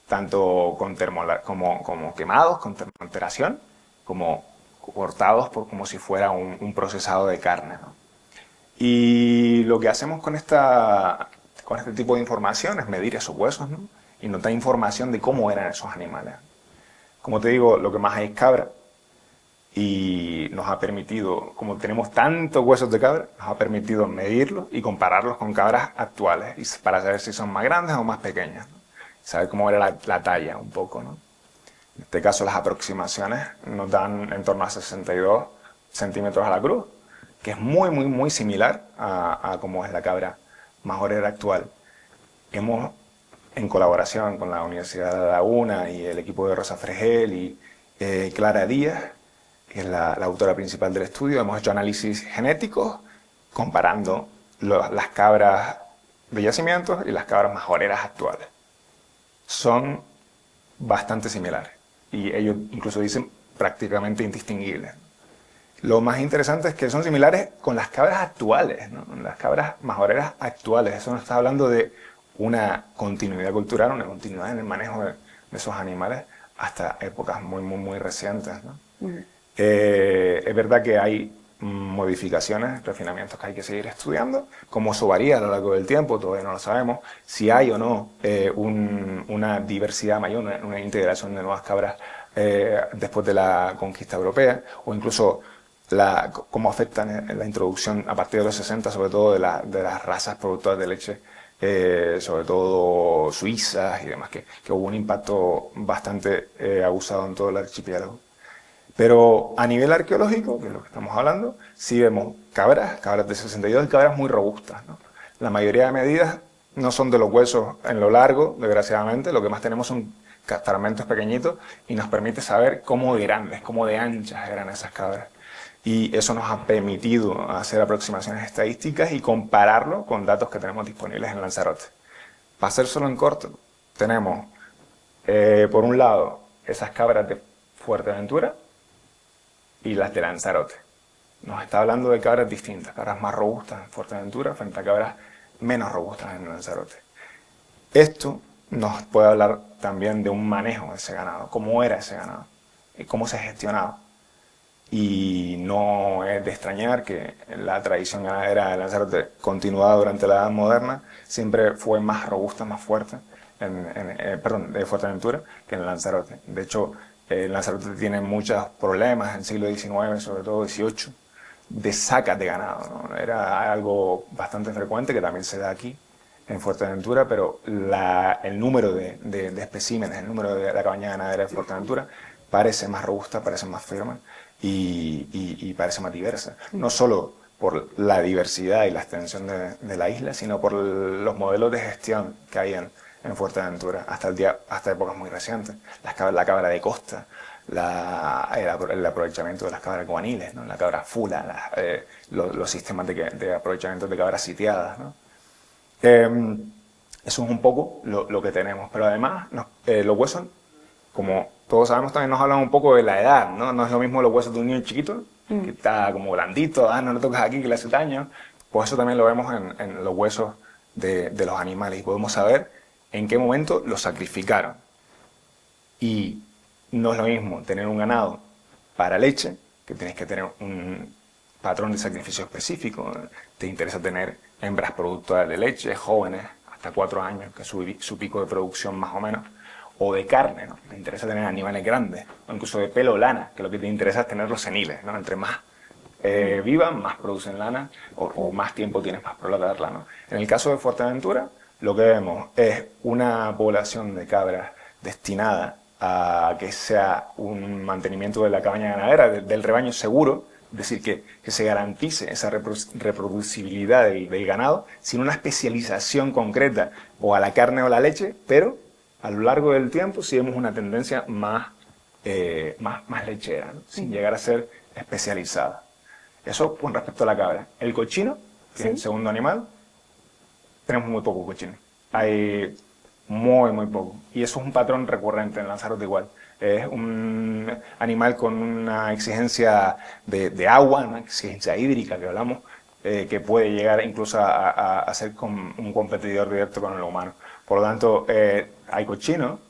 Tanto como quemados, con termoalteración, como cortados como si fuera un procesado de carne, ¿no? Y lo que hacemos con este tipo de información es medir esos huesos, ¿no? Y notar información de cómo eran esos animales. Como te digo, lo que más hay es cabra, y nos ha permitido, como tenemos tantos huesos de cabra, nos ha permitido medirlos y compararlos con cabras actuales y para saber si son más grandes o más pequeñas, ¿no? Saber cómo era la talla un poco, ¿no? En este caso las aproximaciones nos dan en torno a 62 centímetros a la cruz, que es muy similar a cómo es la cabra majorera actual. Hemos, en colaboración con la Universidad de La Laguna y el equipo de Rosa Fregel y Clara Díaz, que es la autora principal del estudio, hemos hecho análisis genéticos comparando las cabras de yacimientos y las cabras majoreras actuales. Son bastante similares y ellos incluso dicen prácticamente indistinguibles. Lo más interesante es que son similares con las cabras actuales, ¿no? Las cabras majoreras actuales. Eso nos está hablando de una continuidad cultural, una continuidad en el manejo de esos animales hasta épocas muy recientes, ¿no? Es verdad que hay modificaciones, refinamientos que hay que seguir estudiando. Cómo eso varía a lo largo del tiempo, todavía no lo sabemos. Si hay o no una diversidad mayor, una integración de nuevas cabras después de la conquista europea, o incluso cómo afectan la introducción a partir de los 60, sobre todo de las razas productoras de leche, sobre todo suizas y demás, que hubo un impacto bastante abusado en todo el archipiélago. Pero a nivel arqueológico, que es lo que estamos hablando, sí vemos cabras de 62 y cabras muy robustas, ¿no? La mayoría de medidas no son de los huesos en lo largo, desgraciadamente, lo que más tenemos son fragmentos pequeñitos y nos permite saber cómo de grandes, cómo de anchas eran esas cabras. Y eso nos ha permitido hacer aproximaciones estadísticas y compararlo con datos que tenemos disponibles en Lanzarote. Para hacer solo en corto, tenemos, por un lado, esas cabras de Fuerteventura y las de Lanzarote. Nos está hablando de cabras distintas, cabras más robustas en Fuerteventura frente a cabras menos robustas en Lanzarote. Esto nos puede hablar también de un manejo de ese ganado, cómo era ese ganado y cómo se gestionaba. Y no es de extrañar que la tradición ganadera de Lanzarote, continuada durante la Edad Moderna, siempre fue más robusta, más fuerte, de Fuerteventura, que en Lanzarote. De hecho, Lanzarote tiene muchos problemas en el siglo XIX, sobre todo XVIII, de sacas de ganado, ¿no? Era algo bastante frecuente, que también se da aquí, en Fuerteventura, pero el número de especímenes, el número de la cabaña ganadera de Fuerteventura parece más robusta, parece más firme y parece más diversa. No solo por la diversidad y la extensión de la isla, sino por los modelos de gestión que hay en Fuerteventura, hasta épocas muy recientes. La cabra de costa, el aprovechamiento de las cabras guaniles, ¿no? La cabra fula, los sistemas de aprovechamiento de cabras sitiadas, ¿no? Eso es un poco lo que tenemos, pero además los huesos, como todos sabemos, también nos hablan un poco de la edad, ¿no? No es lo mismo los huesos de un niño chiquito, que está como blandito, no lo tocas aquí que le hace daño. Pues eso también lo vemos en los huesos de los animales y podemos saber en qué momento los sacrificaron. Y no es lo mismo tener un ganado para leche, que tienes que tener un patrón de sacrificio específico. Te interesa tener hembras productoras de leche, jóvenes, hasta 4 años, que es su pico de producción más o menos, o de carne, ¿no? Te interesa tener animales grandes, o incluso de pelo o lana, que lo que te interesa es tener los seniles, ¿no? Entre más vivan, más producen lana, o más tiempo tienes más para dar lana. En el caso de Fuerteventura, lo que vemos es una población de cabras destinada a que sea un mantenimiento de la cabaña ganadera, del rebaño seguro, es decir, que se garantice esa reproducibilidad del ganado, sin una especialización concreta o a la carne o a la leche, pero a lo largo del tiempo sí vemos una tendencia más lechera, ¿no? Sin llegar a ser especializada. Eso con respecto a la cabra. El cochino, que es el segundo animal, tenemos muy poco cochino. Hay muy poco. Y eso es un patrón recurrente en Lanzarote igual. Es un animal con una exigencia de agua, una exigencia hídrica que hablamos, que puede llegar incluso a ser un competidor directo con el humano. Por lo tanto, hay cochino,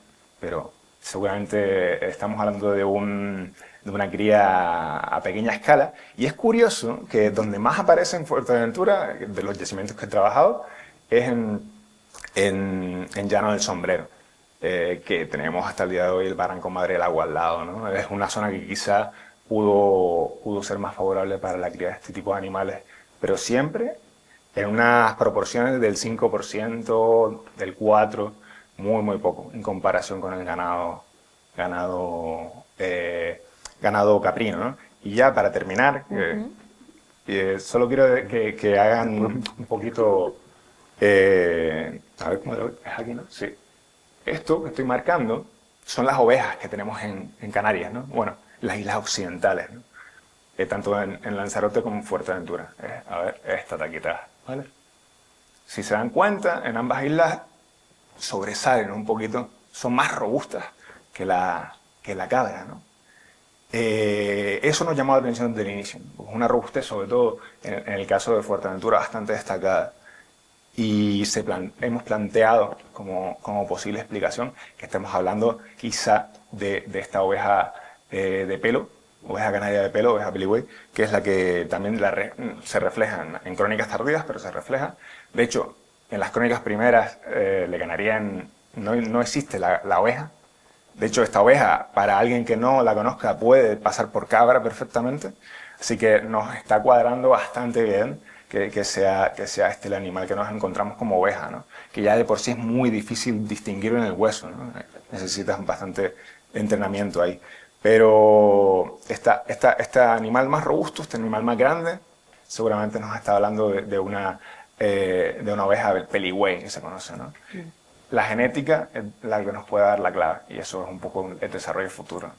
pero seguramente estamos hablando de una cría a pequeña escala. Y es curioso que donde más aparece en Fuerteventura, de los yacimientos que he trabajado, es en Llano del Sombrero, que tenemos hasta el día de hoy el Barranco Madre del Agua al lado, ¿no? Es una zona que quizá pudo ser más favorable para la cría de este tipo de animales, pero siempre en unas proporciones del 5%, del 4%, muy poco en comparación con el ganado caprino, ¿no? Y ya para terminar, solo quiero que hagan un poquito, a ver cómo es aquí, ¿no? Sí. Esto que estoy marcando son las ovejas que tenemos en Canarias, ¿no? Bueno, las islas occidentales, ¿no? Tanto en Lanzarote como en Fuerteventura. A ver, esta taquita, ¿vale? Si se dan cuenta, en ambas islas sobresalen un poquito, son más robustas que la cabra, ¿no? Eso nos llamó la atención desde el inicio, ¿no? Una robustez, sobre todo en el caso de Fuerteventura, bastante destacada. Y hemos planteado como posible explicación que estamos hablando quizá de esta oveja de pelo, oveja canaria de pelo, oveja peligüey, que es la que también se refleja en crónicas tardías, pero se refleja. De hecho, en las crónicas primeras le ganarían, no existe la oveja. De hecho, esta oveja, para alguien que no la conozca, puede pasar por cabra perfectamente. Así que nos está cuadrando bastante bien que sea este el animal que nos encontramos como oveja, ¿no? Que ya de por sí es muy difícil distinguirlo en el hueso, ¿no? Necesitas bastante entrenamiento ahí. Pero este animal más robusto, este animal más grande, seguramente nos está hablando de una oveja peligüey, que se conoce, ¿no? La genética es la que nos puede dar la clave, y eso es un poco el desarrollo futuro.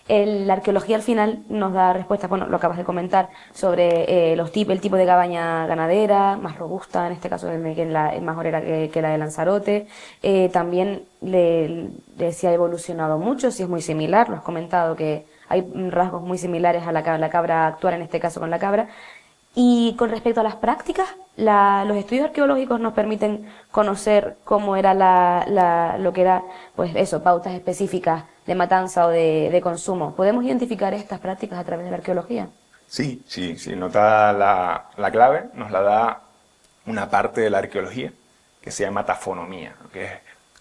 La arqueología al final nos da respuestas, bueno, lo acabas de comentar, sobre el tipo de cabaña ganadera, más robusta, en este caso que es más orera que la de Lanzarote. También si ha evolucionado mucho, si es muy similar, lo has comentado, que hay rasgos muy similares a la cabra actual, en este caso con la cabra. Y con respecto a las prácticas, los estudios arqueológicos nos permiten conocer cómo era lo que era, pues eso, pautas específicas de matanza o de consumo. ¿Podemos identificar estas prácticas a través de la arqueología? Sí, nos da la clave, nos la da una parte de la arqueología que se llama tafonomía, que es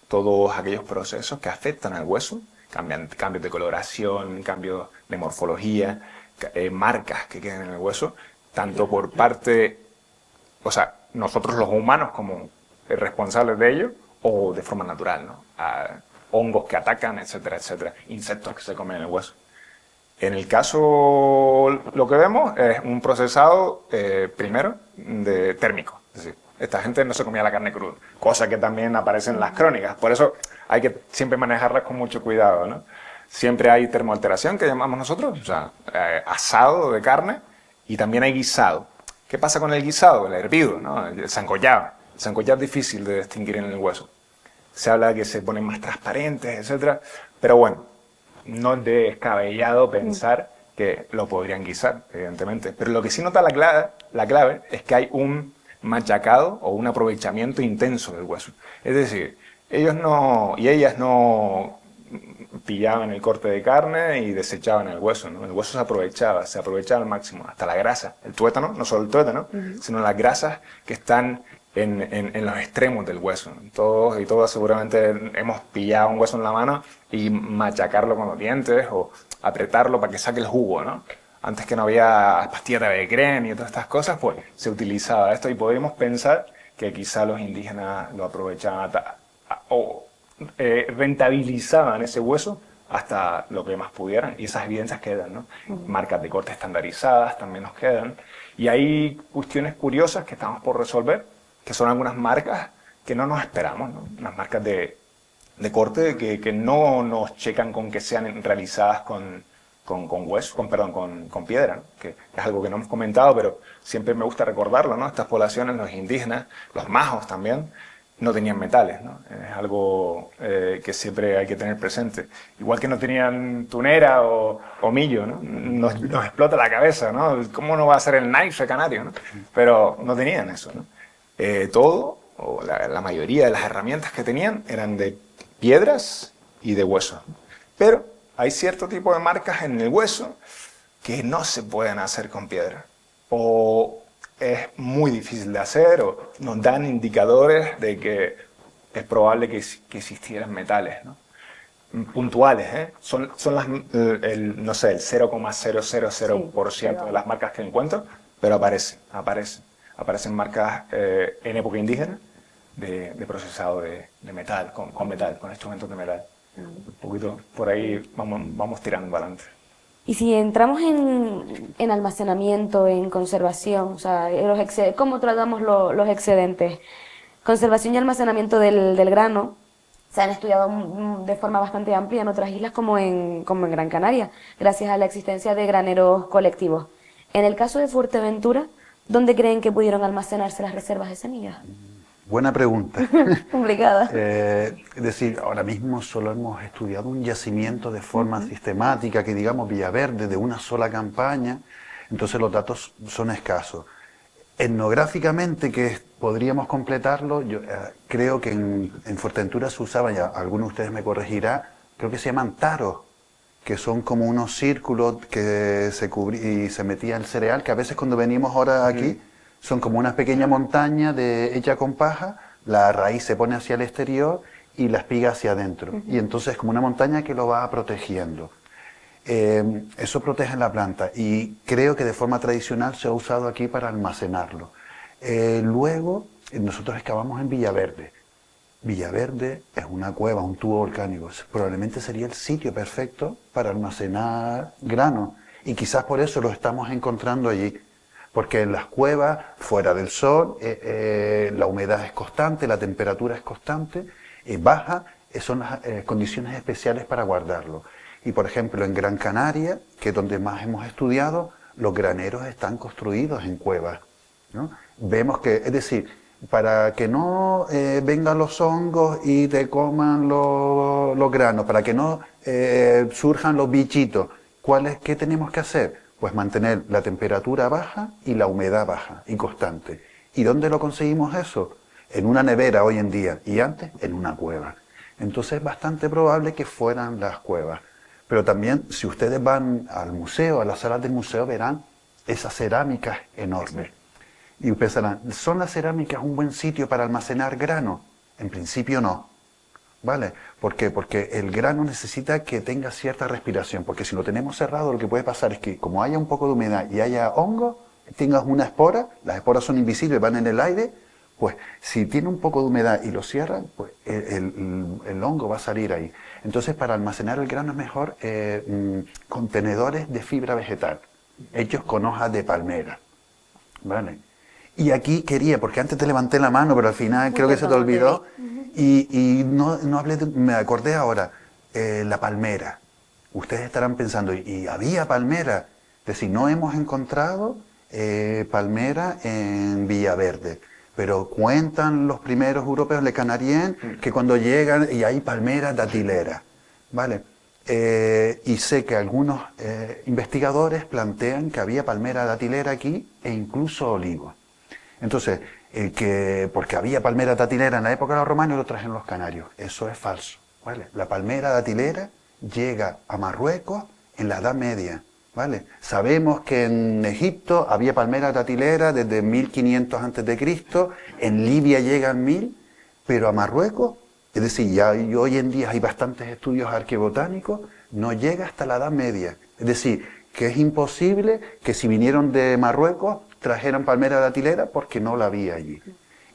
todos aquellos procesos que afectan al hueso, cambios de coloración, cambios de morfología, marcas que quedan en el hueso, tanto por parte, o sea, nosotros los humanos como responsables de ello, o de forma natural, ¿no? Hongos que atacan, etcétera, etcétera, insectos que se comen en el hueso. En el caso, lo que vemos es un procesado, primero, térmico. Es decir, esta gente no se comía la carne cruda, cosa que también aparece en las crónicas. Por eso hay que siempre manejarlas con mucho cuidado, ¿no? Siempre hay termoalteración, que llamamos nosotros, o sea, asado de carne, y también hay guisado. ¿Qué pasa con el guisado? El hervido, ¿no? El sancollado. El sancollado es difícil de distinguir en el hueso. Se habla de que se ponen más transparentes, etc. Pero bueno, no es descabellado pensar que lo podrían guisar, evidentemente. Pero lo que sí nota la clave es que hay un machacado o un aprovechamiento intenso del hueso. Es decir, ellos y ellas no pillaban el corte de carne y desechaban el hueso, ¿no? El hueso se aprovechaba al máximo, hasta la grasa, el tuétano, no solo el tuétano, sino las grasas que están en los extremos del hueso. Todos y todas seguramente hemos pillado un hueso en la mano y machacarlo con los dientes o apretarlo para que saque el jugo, ¿no? Antes, que no había pastillas de Becren y todas estas cosas, pues se utilizaba esto, y podríamos pensar que quizá los indígenas lo aprovechaban o rentabilizaban ese hueso hasta lo que más pudieran, y esas evidencias quedan, ¿no? Marcas de corte estandarizadas también nos quedan, y hay cuestiones curiosas que estamos por resolver, que son algunas marcas que no nos esperamos, ¿no? Unas marcas de corte que no nos checan con que sean realizadas con piedra, ¿no? Que es algo que no hemos comentado, pero siempre me gusta recordarlo, ¿no? Estas poblaciones, los indígenas, los majos también, no tenían metales, ¿no? Es algo que siempre hay que tener presente. Igual que no tenían tunera o millo, ¿no? Nos explota la cabeza, ¿no? ¿Cómo no va a ser el naife canario, ¿no? Pero no tenían eso, ¿no? Todo, o la mayoría de las herramientas que tenían eran de piedras y de hueso. Pero hay cierto tipo de marcas en el hueso que no se pueden hacer con piedra. O es muy difícil de hacer, o nos dan indicadores de que es probable que existieran metales, ¿no? puntuales, ¿eh? Son las, no sé, el 0,000% de las marcas que encuentro, pero aparecen marcas en época indígena de procesado de metal, con metal, con instrumentos de metal. Un poquito por ahí vamos tirando adelante. Y si entramos en almacenamiento, en conservación, o sea, ¿cómo tratamos los excedentes? Conservación y almacenamiento del grano se han estudiado de forma bastante amplia en otras islas como en Gran Canaria, gracias a la existencia de graneros colectivos. En el caso de Fuerteventura, ¿dónde creen que pudieron almacenarse las reservas de semillas? Buena pregunta. Complicada. Es decir, ahora mismo solo hemos estudiado un yacimiento de forma sistemática, que digamos Villaverde, de una sola campaña, entonces los datos son escasos. Etnográficamente, que podríamos completarlo, yo creo que en Fuerteventura se usaban, ya alguno de ustedes me corregirá, creo que se llaman taros, que son como unos círculos que se cubrían y se metía el cereal, que a veces cuando venimos ahora aquí, son como una pequeña montaña hecha con paja, la raíz se pone hacia el exterior y la espiga hacia adentro. Y entonces es como una montaña que lo va protegiendo. Eso protege la planta y creo que de forma tradicional se ha usado aquí para almacenarlo. Luego, nosotros excavamos en Villaverde. Villaverde es una cueva, un tubo volcánico. Probablemente sería el sitio perfecto para almacenar grano. Y quizás por eso lo estamos encontrando allí. Porque en las cuevas, fuera del sol, la humedad es constante, la temperatura es constante, baja, son las condiciones especiales para guardarlo. Y por ejemplo en Gran Canaria, que es donde más hemos estudiado, los graneros están construidos en cuevas, ¿no? Vemos que, es decir, para que no vengan los hongos y te coman los granos, para que no surjan los bichitos, ¿qué tenemos que hacer? Pues mantener la temperatura baja y la humedad baja y constante. ¿Y dónde lo conseguimos eso? En una nevera hoy en día, y antes en una cueva. Entonces es bastante probable que fueran las cuevas. Pero también, si ustedes van al museo, a las salas del museo, verán esas cerámicas enormes. Y pensarán, ¿son las cerámicas un buen sitio para almacenar grano? En principio no. ¿Vale? ¿Por qué? Porque el grano necesita que tenga cierta respiración, porque si lo tenemos cerrado lo que puede pasar es que como haya un poco de humedad y haya hongo, tengas una espora, las esporas son invisibles, van en el aire, pues si tiene un poco de humedad y lo cierran, pues el hongo va a salir ahí. Entonces para almacenar el grano es mejor contenedores de fibra vegetal, hechos con hojas de palmera. ¿Vale? Y aquí quería, porque antes te levanté la mano, pero al final creo que se te olvidó, y no hablé, me acordé ahora, la palmera. Ustedes estarán pensando, ¿y había palmera? Es decir, no hemos encontrado palmera en Villaverde, pero cuentan los primeros europeos de Canarién que cuando llegan y hay palmeras datileras, ¿vale? Y sé que algunos investigadores plantean que había palmera datilera aquí e incluso olivos. Entonces, porque había palmera datilera en la época de los romanos y lo trajeron los canarios. Eso es falso, ¿vale? La palmera datilera llega a Marruecos en la Edad Media, ¿vale? Sabemos que en Egipto había palmera datilera desde 1500 a.C., en Libia llega en 1000, pero a Marruecos, es decir, ya hoy en día hay bastantes estudios arqueobotánicos, no llega hasta la Edad Media. Es decir, que es imposible que si vinieron de Marruecos trajeran palmera datilera porque no la había allí.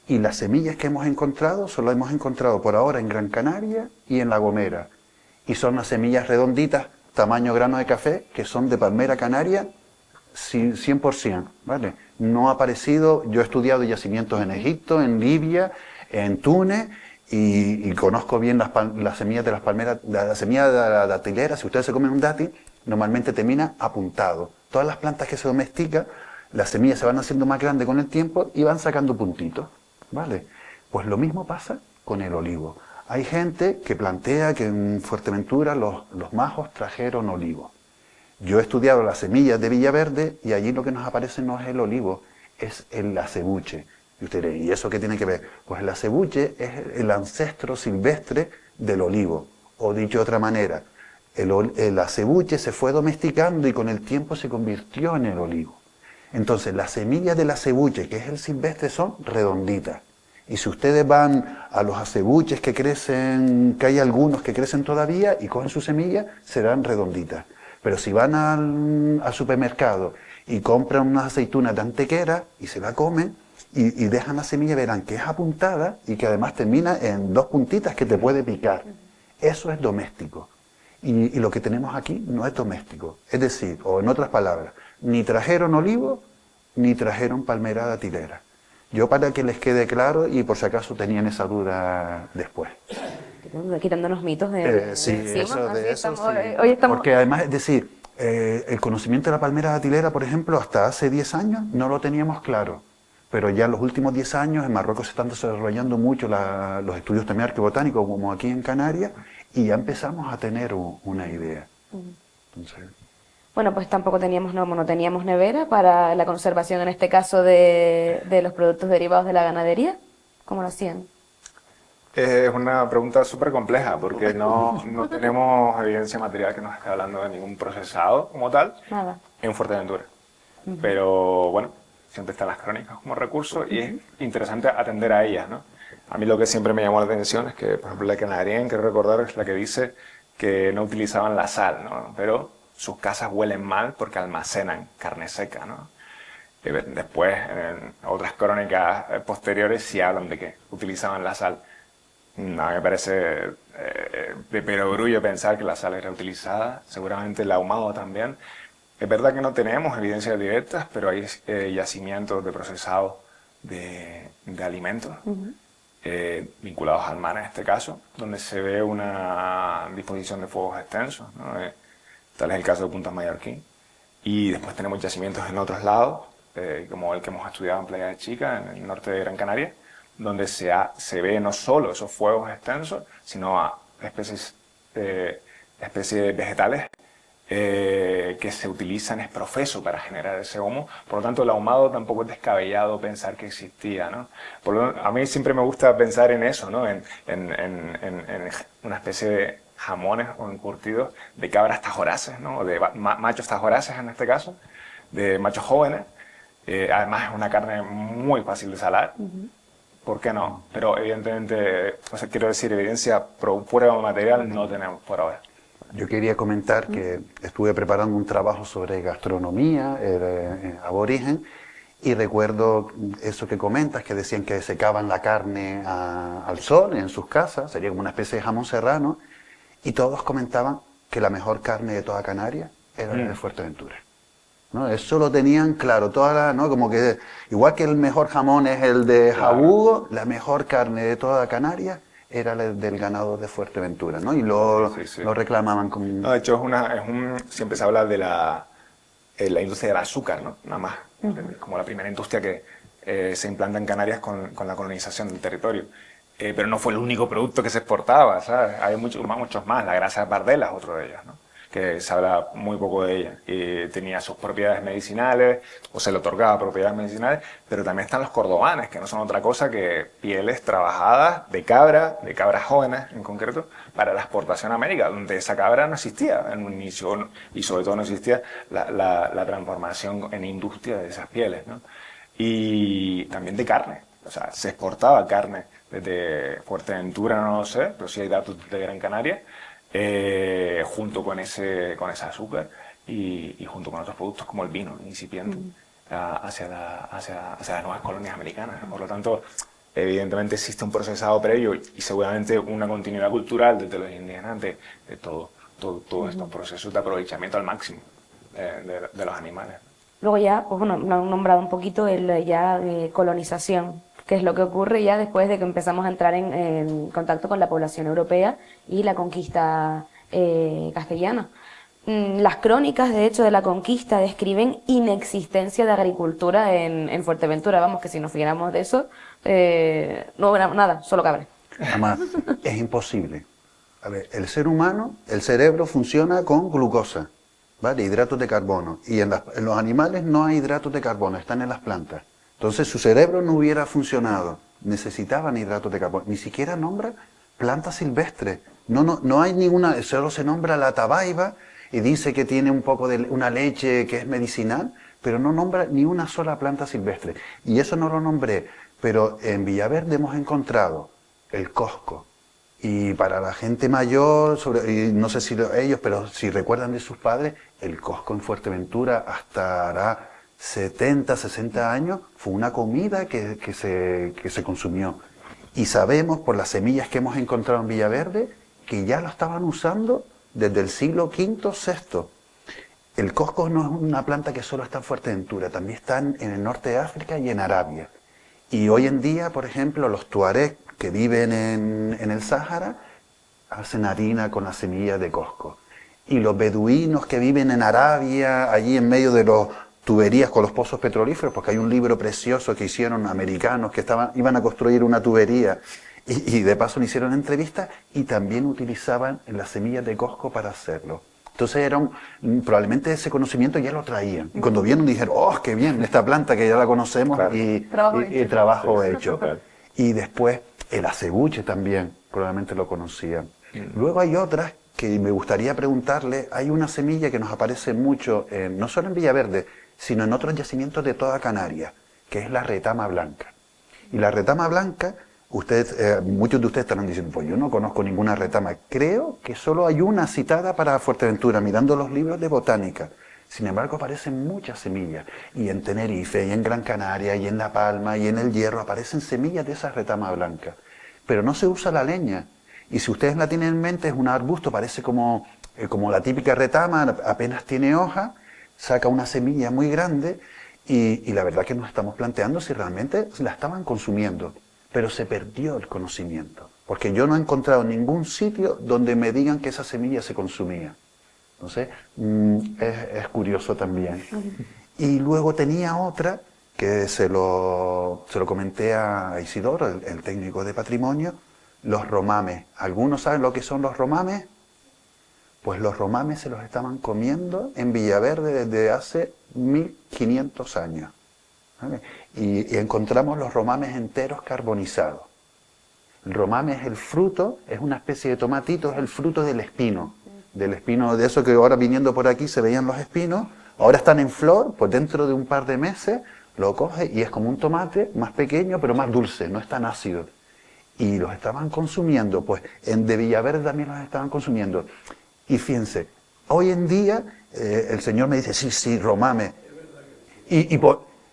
Y las semillas que hemos encontrado, solo hemos encontrado por ahora en Gran Canaria y en La Gomera. Y son las semillas redonditas, tamaño grano de café, que son de palmera canaria 100%, ¿vale? No ha aparecido, yo he estudiado yacimientos en Egipto, en Libia, en Túnez, y conozco bien las semillas de las palmeras, la semilla de la datilera. Si ustedes se comen un dátil, normalmente termina apuntado. Todas las plantas que se domestican, las semillas se van haciendo más grandes con el tiempo y van sacando puntitos, ¿vale? Pues lo mismo pasa con el olivo. Hay gente que plantea que en Fuerteventura los majos trajeron olivo. Yo he estudiado las semillas de Villaverde y allí lo que nos aparece no es el olivo, es el acebuche. Y usted dirá, ¿y eso qué tiene que ver? Pues el acebuche es el ancestro silvestre del olivo. O dicho de otra manera, el acebuche se fue domesticando y con el tiempo se convirtió en el olivo. Entonces las semillas del acebuche, que es el silvestre, son redonditas. Y si ustedes van a los acebuches que crecen, que hay algunos que crecen todavía y cogen su semilla, serán redonditas. Pero si van al supermercado y compran unas aceitunas de antequera y se la comen y dejan la semilla, verán que es apuntada y que además termina en 2 puntitas que te puede picar. Eso es doméstico. Y lo que tenemos aquí no es doméstico. Es decir, o en otras palabras, ni trajeron olivo ni trajeron palmera datilera. Yo, para que les quede claro, y por si acaso tenían esa duda después. Quitándonos mitos de Sí, encima. eso sí. Hoy estamos... Porque además, es decir, el conocimiento de la palmera datilera, por ejemplo, hasta hace 10 años no lo teníamos claro. Pero ya en los últimos 10 años en Marruecos se están desarrollando mucho los estudios también arqueobotánicos, como aquí en Canarias, y ya empezamos a tener una idea. Entonces, Bueno, pues tampoco teníamos, no teníamos nevera para la conservación, en este caso, de los productos derivados de la ganadería. ¿Cómo lo hacían? Es una pregunta súper compleja porque no tenemos evidencia material que nos esté hablando de ningún procesado como tal Nada. en Fuerteventura. Pero bueno, siempre están las crónicas como recurso y es interesante atender a ellas, ¿no? A mí lo que siempre me llamó la atención es que, por ejemplo, la canadiense, quiero recordar, es la que dice que no utilizaban la sal, ¿no? Pero sus casas huelen mal porque almacenan carne seca, ¿no? Después, en otras crónicas posteriores, sí hablan de que utilizaban la sal. No, me parece de perogrullo pensar que la sal era utilizada, seguramente el ahumado también. Es verdad que no tenemos evidencias directas, pero hay yacimientos de procesado de alimentos vinculados al mar en este caso, donde se ve una disposición de fuegos extensos, ¿no? Tal es el caso de Puntas Mallorquín. Y después tenemos yacimientos en otros lados, como el que hemos estudiado en Playa de Chica, en el norte de Gran Canaria, donde se ve no solo esos fuegos extensos, sino a especies vegetales que se utilizan es profeso para generar ese humo. Por lo tanto, el ahumado tampoco es descabellado pensar que existía, ¿no? A mí siempre me gusta pensar en eso, ¿no? En una especie de jamones o encurtidos de cabras tajoraces, ¿no? O de machos tajoraces en este caso, de machos jóvenes. Además es una carne muy fácil de salar. ¿Por qué no? Pero evidentemente, o sea, quiero decir, evidencia prueba material no tenemos por ahora. yo quería comentar que estuve preparando un trabajo sobre gastronomía aborigen y recuerdo eso que comentas, que decían que secaban la carne al sol en sus casas, sería como una especie de jamón serrano, y todos comentaban que la mejor carne de toda Canarias era la de Fuerteventura. ¿No? Eso lo tenían claro, ¿no? Como que igual que el mejor jamón es el de Jabugo, la mejor carne de toda Canarias era la del ganado de Fuerteventura, ¿no? Y lo reclamaban como... No, de hecho, siempre se habla de la industria del azúcar, ¿no? Nada más, como la primera industria que se implanta en Canarias con la colonización del territorio. Pero no fue el único producto que se exportaba, ¿sabes? Hay muchos más. La grasa de pardela es otro de ellos, ¿no? Que se habla muy poco de ella. Tenía sus propiedades medicinales, o se le otorgaba propiedades medicinales, pero también están los cordobanes, que no son otra cosa que pieles trabajadas de cabras jóvenes en concreto, para la exportación a América, donde esa cabra no existía en un inicio, y sobre todo no existía la transformación en industria de esas pieles, ¿no? Y también de carne, o sea, se exportaba carne desde Fuerteventura, no lo sé, pero sí hay datos de Gran Canaria, junto con ese azúcar y junto con otros productos como el vino incipiente hacia las nuevas colonias americanas. Por lo tanto, evidentemente existe un procesado previo y seguramente una continuidad cultural desde los indígenas de todos estos procesos de aprovechamiento al máximo de los animales. Luego ya, pues bueno, lo han nombrado un poquito colonización, que es lo que ocurre ya después de que empezamos a entrar en contacto con la población europea y la conquista castellana. Las crónicas, de hecho, de la conquista describen inexistencia de agricultura en Fuerteventura. Vamos, que si nos fijáramos de eso, no hubiera nada, solo cabras. Además, es imposible. A ver, el ser humano, el cerebro funciona con glucosa, ¿vale? Hidratos de carbono. Y en los animales no hay hidratos de carbono, están en las plantas. Entonces su cerebro no hubiera funcionado, necesitaban hidratos de carbono. Ni siquiera nombra plantas silvestres. No hay ninguna, solo se nombra la tabaiba y dice que tiene un poco de una leche que es medicinal, pero no nombra ni una sola planta silvestre. Y eso no lo nombré pero en Villaverde hemos encontrado el cosco. Y para la gente mayor, y no sé si ellos, pero si recuerdan de sus padres, el cosco en Fuerteventura hasta hará 70, 60 años fue una comida que se consumió. Y sabemos por las semillas que hemos encontrado en Villaverde que ya lo estaban usando desde el siglo V, VI. El cosco no es una planta que solo está en Fuerteventura, también están en el norte de África y en Arabia. Y hoy en día, por ejemplo, los tuareg que viven en el Sáhara hacen harina con las semillas de cosco. Y los beduinos que viven en Arabia, allí en medio de las tuberías con los pozos petrolíferos, porque hay un libro precioso que hicieron americanos que iban a construir una tubería y de paso le hicieron entrevistas y también utilizaban las semillas de cosco para hacerlo. Entonces probablemente ese conocimiento ya lo traían. Y cuando vieron dijeron, ¡oh, qué bien! Esta planta que ya la conocemos, claro. y trabajo hecho. Y después el acebuche también, probablemente lo conocían. Luego hay otras que me gustaría preguntarle. Hay una semilla que nos aparece mucho, no solo en Villaverde, sino en otros yacimientos de toda Canarias, que es la retama blanca. Y la retama blanca, muchos de ustedes estarán diciendo, pues yo no conozco ninguna retama. Creo que solo hay una citada para Fuerteventura, mirando los libros de botánica. Sin embargo, aparecen muchas semillas. Y en Tenerife, y en Gran Canaria, y en La Palma, y en El Hierro, aparecen semillas de esa retama blanca. Pero no se usa la leña. Y si ustedes la tienen en mente, es un arbusto, parece como la típica retama, apenas tiene hoja, saca una semilla muy grande, y la verdad que nos estamos planteando si realmente la estaban consumiendo. Pero se perdió el conocimiento, porque yo no he encontrado ningún sitio donde me digan que esa semilla se consumía. Entonces, es curioso también. Y luego tenía otra, que se lo comenté a Isidoro, el técnico de patrimonio, los romames. ¿Algunos saben lo que son los romames? Pues los romames se los estaban comiendo en Villaverde desde hace 1500 años. ¿Vale? Y encontramos los romames enteros carbonizados. El romame es el fruto, es una especie de tomatito, es el fruto del espino. Del espino, de eso que ahora viniendo por aquí se veían los espinos, ahora están en flor, pues dentro de un par de meses lo coge y es como un tomate más pequeño pero más dulce, no es tan ácido. Y los estaban consumiendo, pues de Villaverde también los estaban consumiendo. Y fíjense, hoy en día el Señor me dice, sí, romame.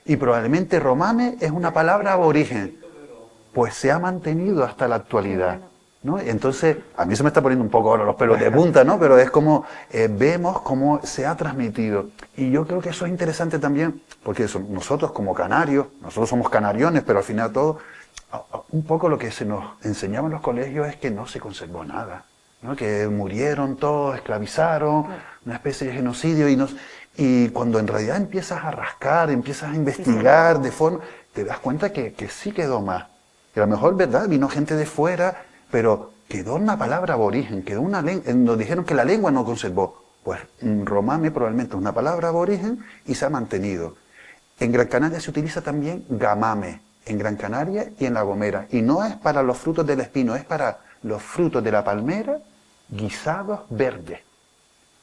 Y probablemente romame es una palabra aborigen, pues se ha mantenido hasta la actualidad, ¿no? Entonces, a mí se me está poniendo un poco ahora los pelos de punta, ¿no? Pero es como, vemos cómo se ha transmitido. Y yo creo que eso es interesante también, porque nosotros como canarios, nosotros somos canariones, pero al final todo, un poco lo que se nos enseñaba en los colegios es que no se conservó nada, ¿no? Que murieron todos, esclavizaron, una especie de genocidio, y cuando en realidad empiezas a rascar, empiezas a investigar de forma, te das cuenta que sí quedó más. Que a lo mejor, ¿verdad? Vino gente de fuera, pero quedó una palabra aborigen, quedó una lengua, nos dijeron que la lengua no conservó. Pues romame probablemente es una palabra aborigen y se ha mantenido. En Gran Canaria se utiliza también gamame, en Gran Canaria y en La Gomera. Y no es para los frutos del espino, es para los frutos de la palmera guisados verdes.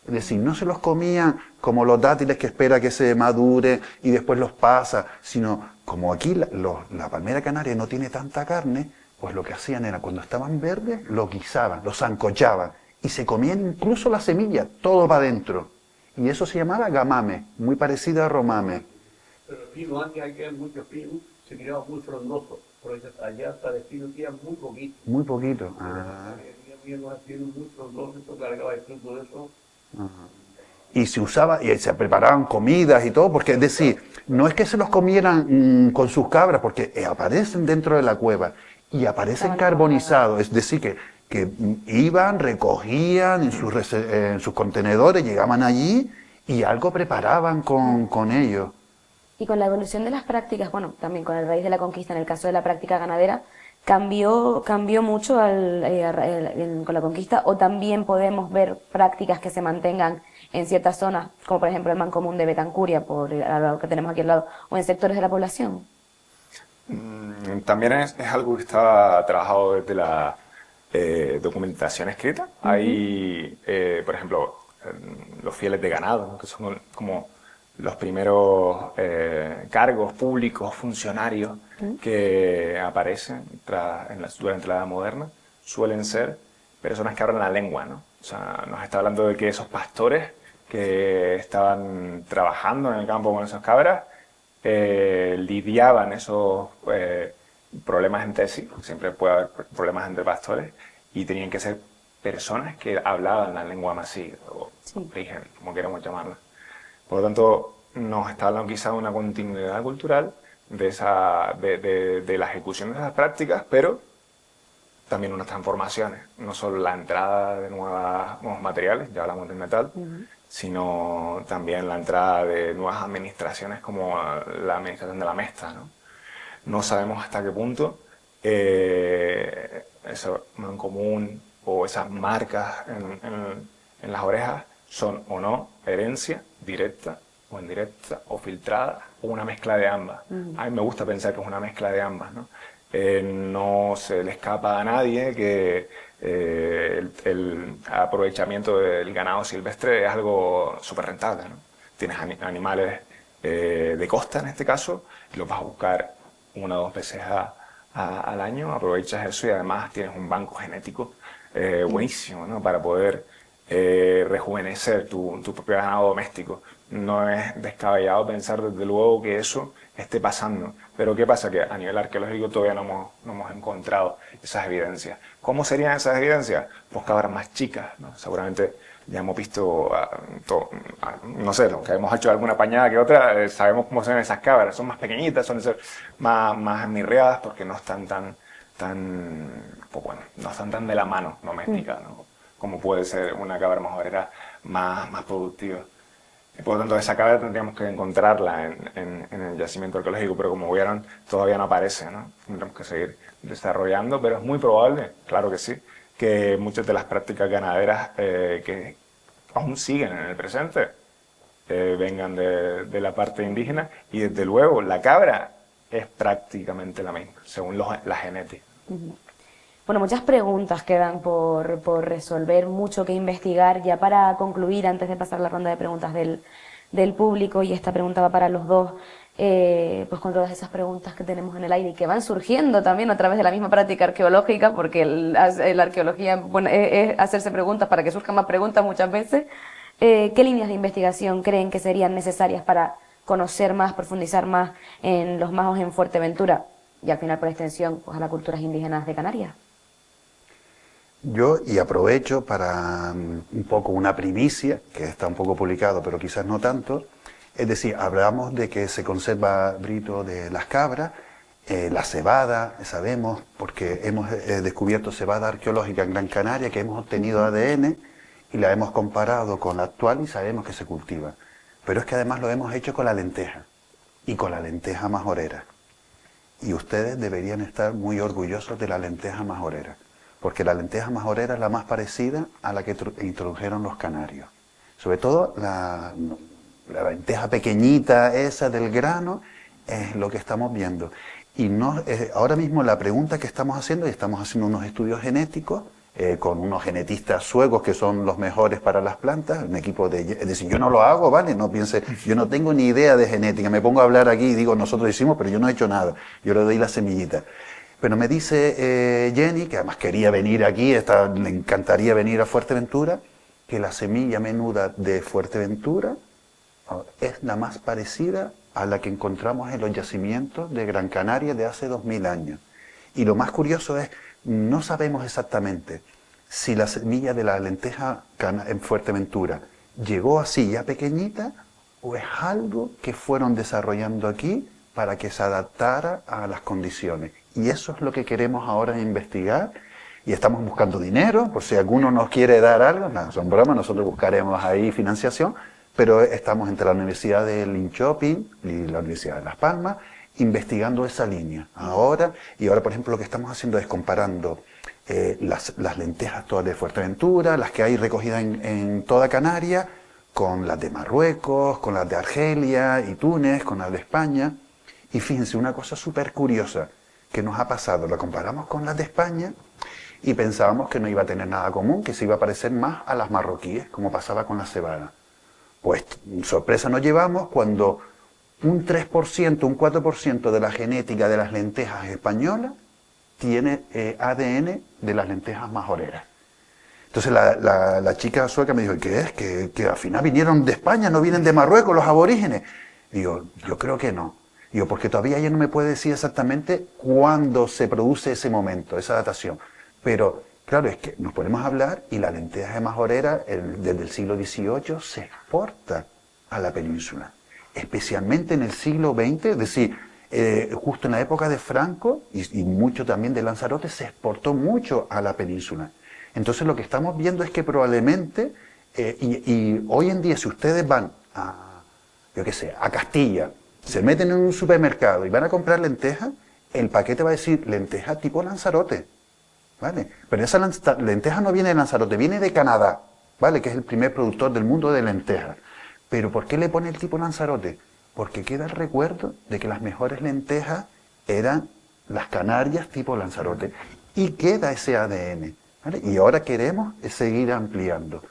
Es decir, no se los comían como los dátiles que espera que se madure y después los pasa, sino como aquí la palmera canaria no tiene tanta carne, pues lo que hacían era cuando estaban verdes, los guisaban, los sancochaban y se comían incluso la semilla, todo para adentro. Y eso se llamaba gamame, muy parecido a romame. Pero el pino, antes había muchos pinos, se criaba muy frondoso, porque allá hasta el pino queda muy poquito. Muy poquito. Ah. Había unos pinos muy frondosos, esto cargaba el fruto de eso. Y se usaba, y se preparaban comidas y todo, porque es decir, no es que se los comieran con sus cabras, porque aparecen dentro de la cueva y aparecen carbonizados, es decir, que iban, recogían en sus contenedores, llegaban allí y algo preparaban con ellos. Y con la evolución de las prácticas, bueno, también con el raíz de la conquista, en el caso de la práctica ganadera, cambió mucho con la conquista, o también podemos ver prácticas que se mantengan en ciertas zonas, como por ejemplo el Mancomún de Betancuria, por lo que tenemos aquí al lado, o en sectores de la población. También es algo que está trabajado desde la documentación escrita. Hay, por ejemplo, los fieles de ganado, ¿no? Que son como los primeros cargos públicos, funcionarios que aparecen durante la Edad Moderna suelen ser personas que hablan la lengua, ¿no? O sea, nos está hablando de que esos pastores que estaban trabajando en el campo con esas cabras lidiaban esos problemas entre sí, siempre puede haber problemas entre pastores, y tenían que ser personas que hablaban la lengua masí, o origen, como queramos llamarla. Por lo tanto, nos está hablando quizá de una continuidad cultural de la ejecución de esas prácticas, pero también unas transformaciones, no solo la entrada de nuevos materiales, ya hablamos del metal, sino también la entrada de nuevas administraciones como la administración de la mesta, ¿no? No sabemos hasta qué punto eso en común o esas marcas en las orejas son o no herencia directa o indirecta o filtrada o una mezcla de ambas. A mí me gusta pensar que es una mezcla de ambas, ¿no? No se le escapa a nadie que el aprovechamiento del ganado silvestre es algo súper rentable, ¿no? Tienes animales de costa en este caso, y los vas a buscar 1 o 2 veces al año, aprovechas eso y además tienes un banco genético buenísimo, ¿no? Para poder rejuvenecer tu propio ganado doméstico. No es descabellado pensar desde luego que eso esté pasando. Pero ¿qué pasa? Que a nivel arqueológico todavía no hemos encontrado esas evidencias. ¿Cómo serían esas evidencias? Pues cabras más chicas, ¿no? Seguramente ya hemos visto, no sé, aunque hemos hecho alguna pañada que otra, sabemos cómo son esas cabras. Son más pequeñitas, suelen ser más enmirreadas porque no están pues bueno, no están tan de la mano doméstica, ¿no? Como puede ser una cabra majorera más productiva. Por lo tanto, esa cabra tendríamos que encontrarla en el yacimiento arqueológico, pero como vieron, todavía no aparece, ¿no? Tendremos que seguir desarrollando, pero es muy probable, claro que sí, que muchas de las prácticas ganaderas que aún siguen en el presente vengan de la parte indígena, y desde luego la cabra es prácticamente la misma, según la genética. Bueno, muchas preguntas quedan por resolver, mucho que investigar. Ya para concluir, antes de pasar la ronda de preguntas del público, y esta pregunta va para los dos, pues con todas esas preguntas que tenemos en el aire y que van surgiendo también a través de la misma práctica arqueológica, porque la arqueología, bueno, es hacerse preguntas para que surjan más preguntas muchas veces. ¿Qué líneas de investigación creen que serían necesarias para conocer más, profundizar más en los majos en Fuerteventura y al final por extensión pues a las culturas indígenas de Canarias? Yo, y aprovecho para un poco una primicia, que está un poco publicado, pero quizás no tanto, es decir, hablamos de que se conserva brito de las cabras, la cebada, sabemos, porque hemos descubierto cebada arqueológica en Gran Canaria, que hemos obtenido ADN y la hemos comparado con la actual y sabemos que se cultiva. Pero es que además lo hemos hecho con la lenteja, y con la lenteja majorera. Y ustedes deberían estar muy orgullosos de la lenteja majorera, porque la lenteja majorera es la más parecida a la que introdujeron los canarios. Sobre todo la lenteja pequeñita esa del grano es lo que estamos viendo. Y no, ahora mismo la pregunta que estamos haciendo, y estamos haciendo unos estudios genéticos con unos genetistas suecos que son los mejores para las plantas, un equipo es decir, yo no lo hago, ¿vale? No piense, yo no tengo ni idea de genética, me pongo a hablar aquí y digo, nosotros hicimos, pero yo no he hecho nada, yo le doy la semillita. Pero me dice Jenny, que además quería venir aquí, le encantaría venir a Fuerteventura, que la semilla menuda de Fuerteventura es la más parecida a la que encontramos en los yacimientos de Gran Canaria de hace 2000 años. Y lo más curioso es, no sabemos exactamente si la semilla de la lenteja en Fuerteventura llegó así ya pequeñita, o es algo que fueron desarrollando aquí para que se adaptara a las condiciones. Y eso es lo que queremos ahora investigar, y estamos buscando dinero, por si alguno nos quiere dar algo, no, son bromas, nosotros buscaremos ahí financiación, pero estamos entre la Universidad de Linköping y la Universidad de Las Palmas, investigando esa línea ahora, y ahora por ejemplo lo que estamos haciendo es comparando las lentejas todas de Fuerteventura, las que hay recogidas en toda Canarias, con las de Marruecos, con las de Argelia y Túnez, con las de España. Y fíjense, una cosa súper curiosa que nos ha pasado, la comparamos con las de España y pensábamos que no iba a tener nada común, que se iba a parecer más a las marroquíes, como pasaba con la cebada. Pues sorpresa nos llevamos cuando un 3%, un 4% de la genética de las lentejas españolas tiene ADN de las lentejas majoreras. Entonces la chica sueca me dijo, ¿qué es? ¿Que al final vinieron de España, no vienen de Marruecos los aborígenes? Y yo creo que no. Digo, porque todavía ella no me puede decir exactamente cuándo se produce ese momento, esa datación. Pero, claro, es que nos podemos hablar y la lenteja de majorera desde el siglo XVIII se exporta a la península. Especialmente en el siglo XX, es decir, justo en la época de Franco y mucho también de Lanzarote, se exportó mucho a la península. Entonces lo que estamos viendo es que probablemente, y hoy en día si ustedes van a, yo qué sé, a Castilla, se meten en un supermercado y van a comprar lentejas, el paquete va a decir lenteja tipo Lanzarote, ¿vale? Pero esa lenteja no viene de Lanzarote, viene de Canadá, ¿vale? Que es el primer productor del mundo de lentejas. Pero ¿por qué le pone el tipo Lanzarote? Porque queda el recuerdo de que las mejores lentejas eran las canarias tipo Lanzarote. Y queda ese ADN, ¿vale? Y ahora queremos seguir ampliando.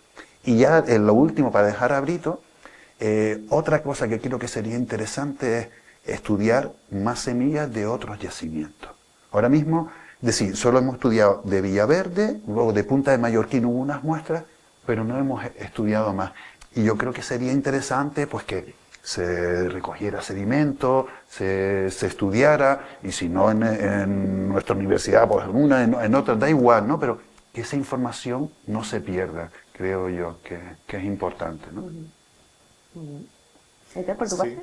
Y ya en lo último, para dejar a Brito, otra cosa que creo que sería interesante es estudiar más semillas de otros yacimientos. Ahora mismo, es decir, solo hemos estudiado de Villaverde, luego de Punta de Mallorquín hubo unas muestras, pero no hemos estudiado más. Y yo creo que sería interesante pues que se recogiera sedimento, se estudiara, y si no en nuestra universidad, pues en otra, da igual, ¿no? Pero que esa información no se pierda, creo yo que es importante, ¿no? ¿Edgar, por tu parte?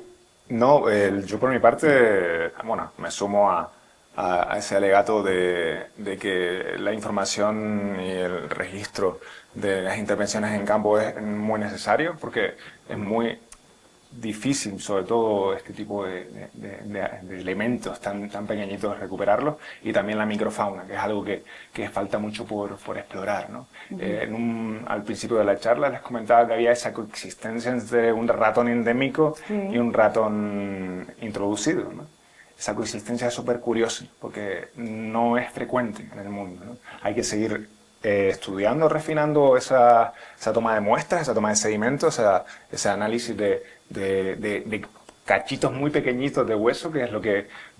No, yo por mi parte, bueno, me sumo a ese alegato de que la información y el registro de las intervenciones en campo es muy necesario, porque es muy difícil, sobre todo este tipo de elementos tan pequeñitos, recuperarlos, y también la microfauna, que es algo que falta mucho por explorar, ¿no? Al principio de la charla les comentaba que había esa coexistencia entre un ratón endémico y un ratón introducido, ¿no? Esa coexistencia es súper curiosa, porque no es frecuente en el mundo, ¿no? Hay que seguir estudiando, refinando esa toma de muestras, esa toma de sedimentos, ese análisis de cachitos muy pequeñitos de hueso, que es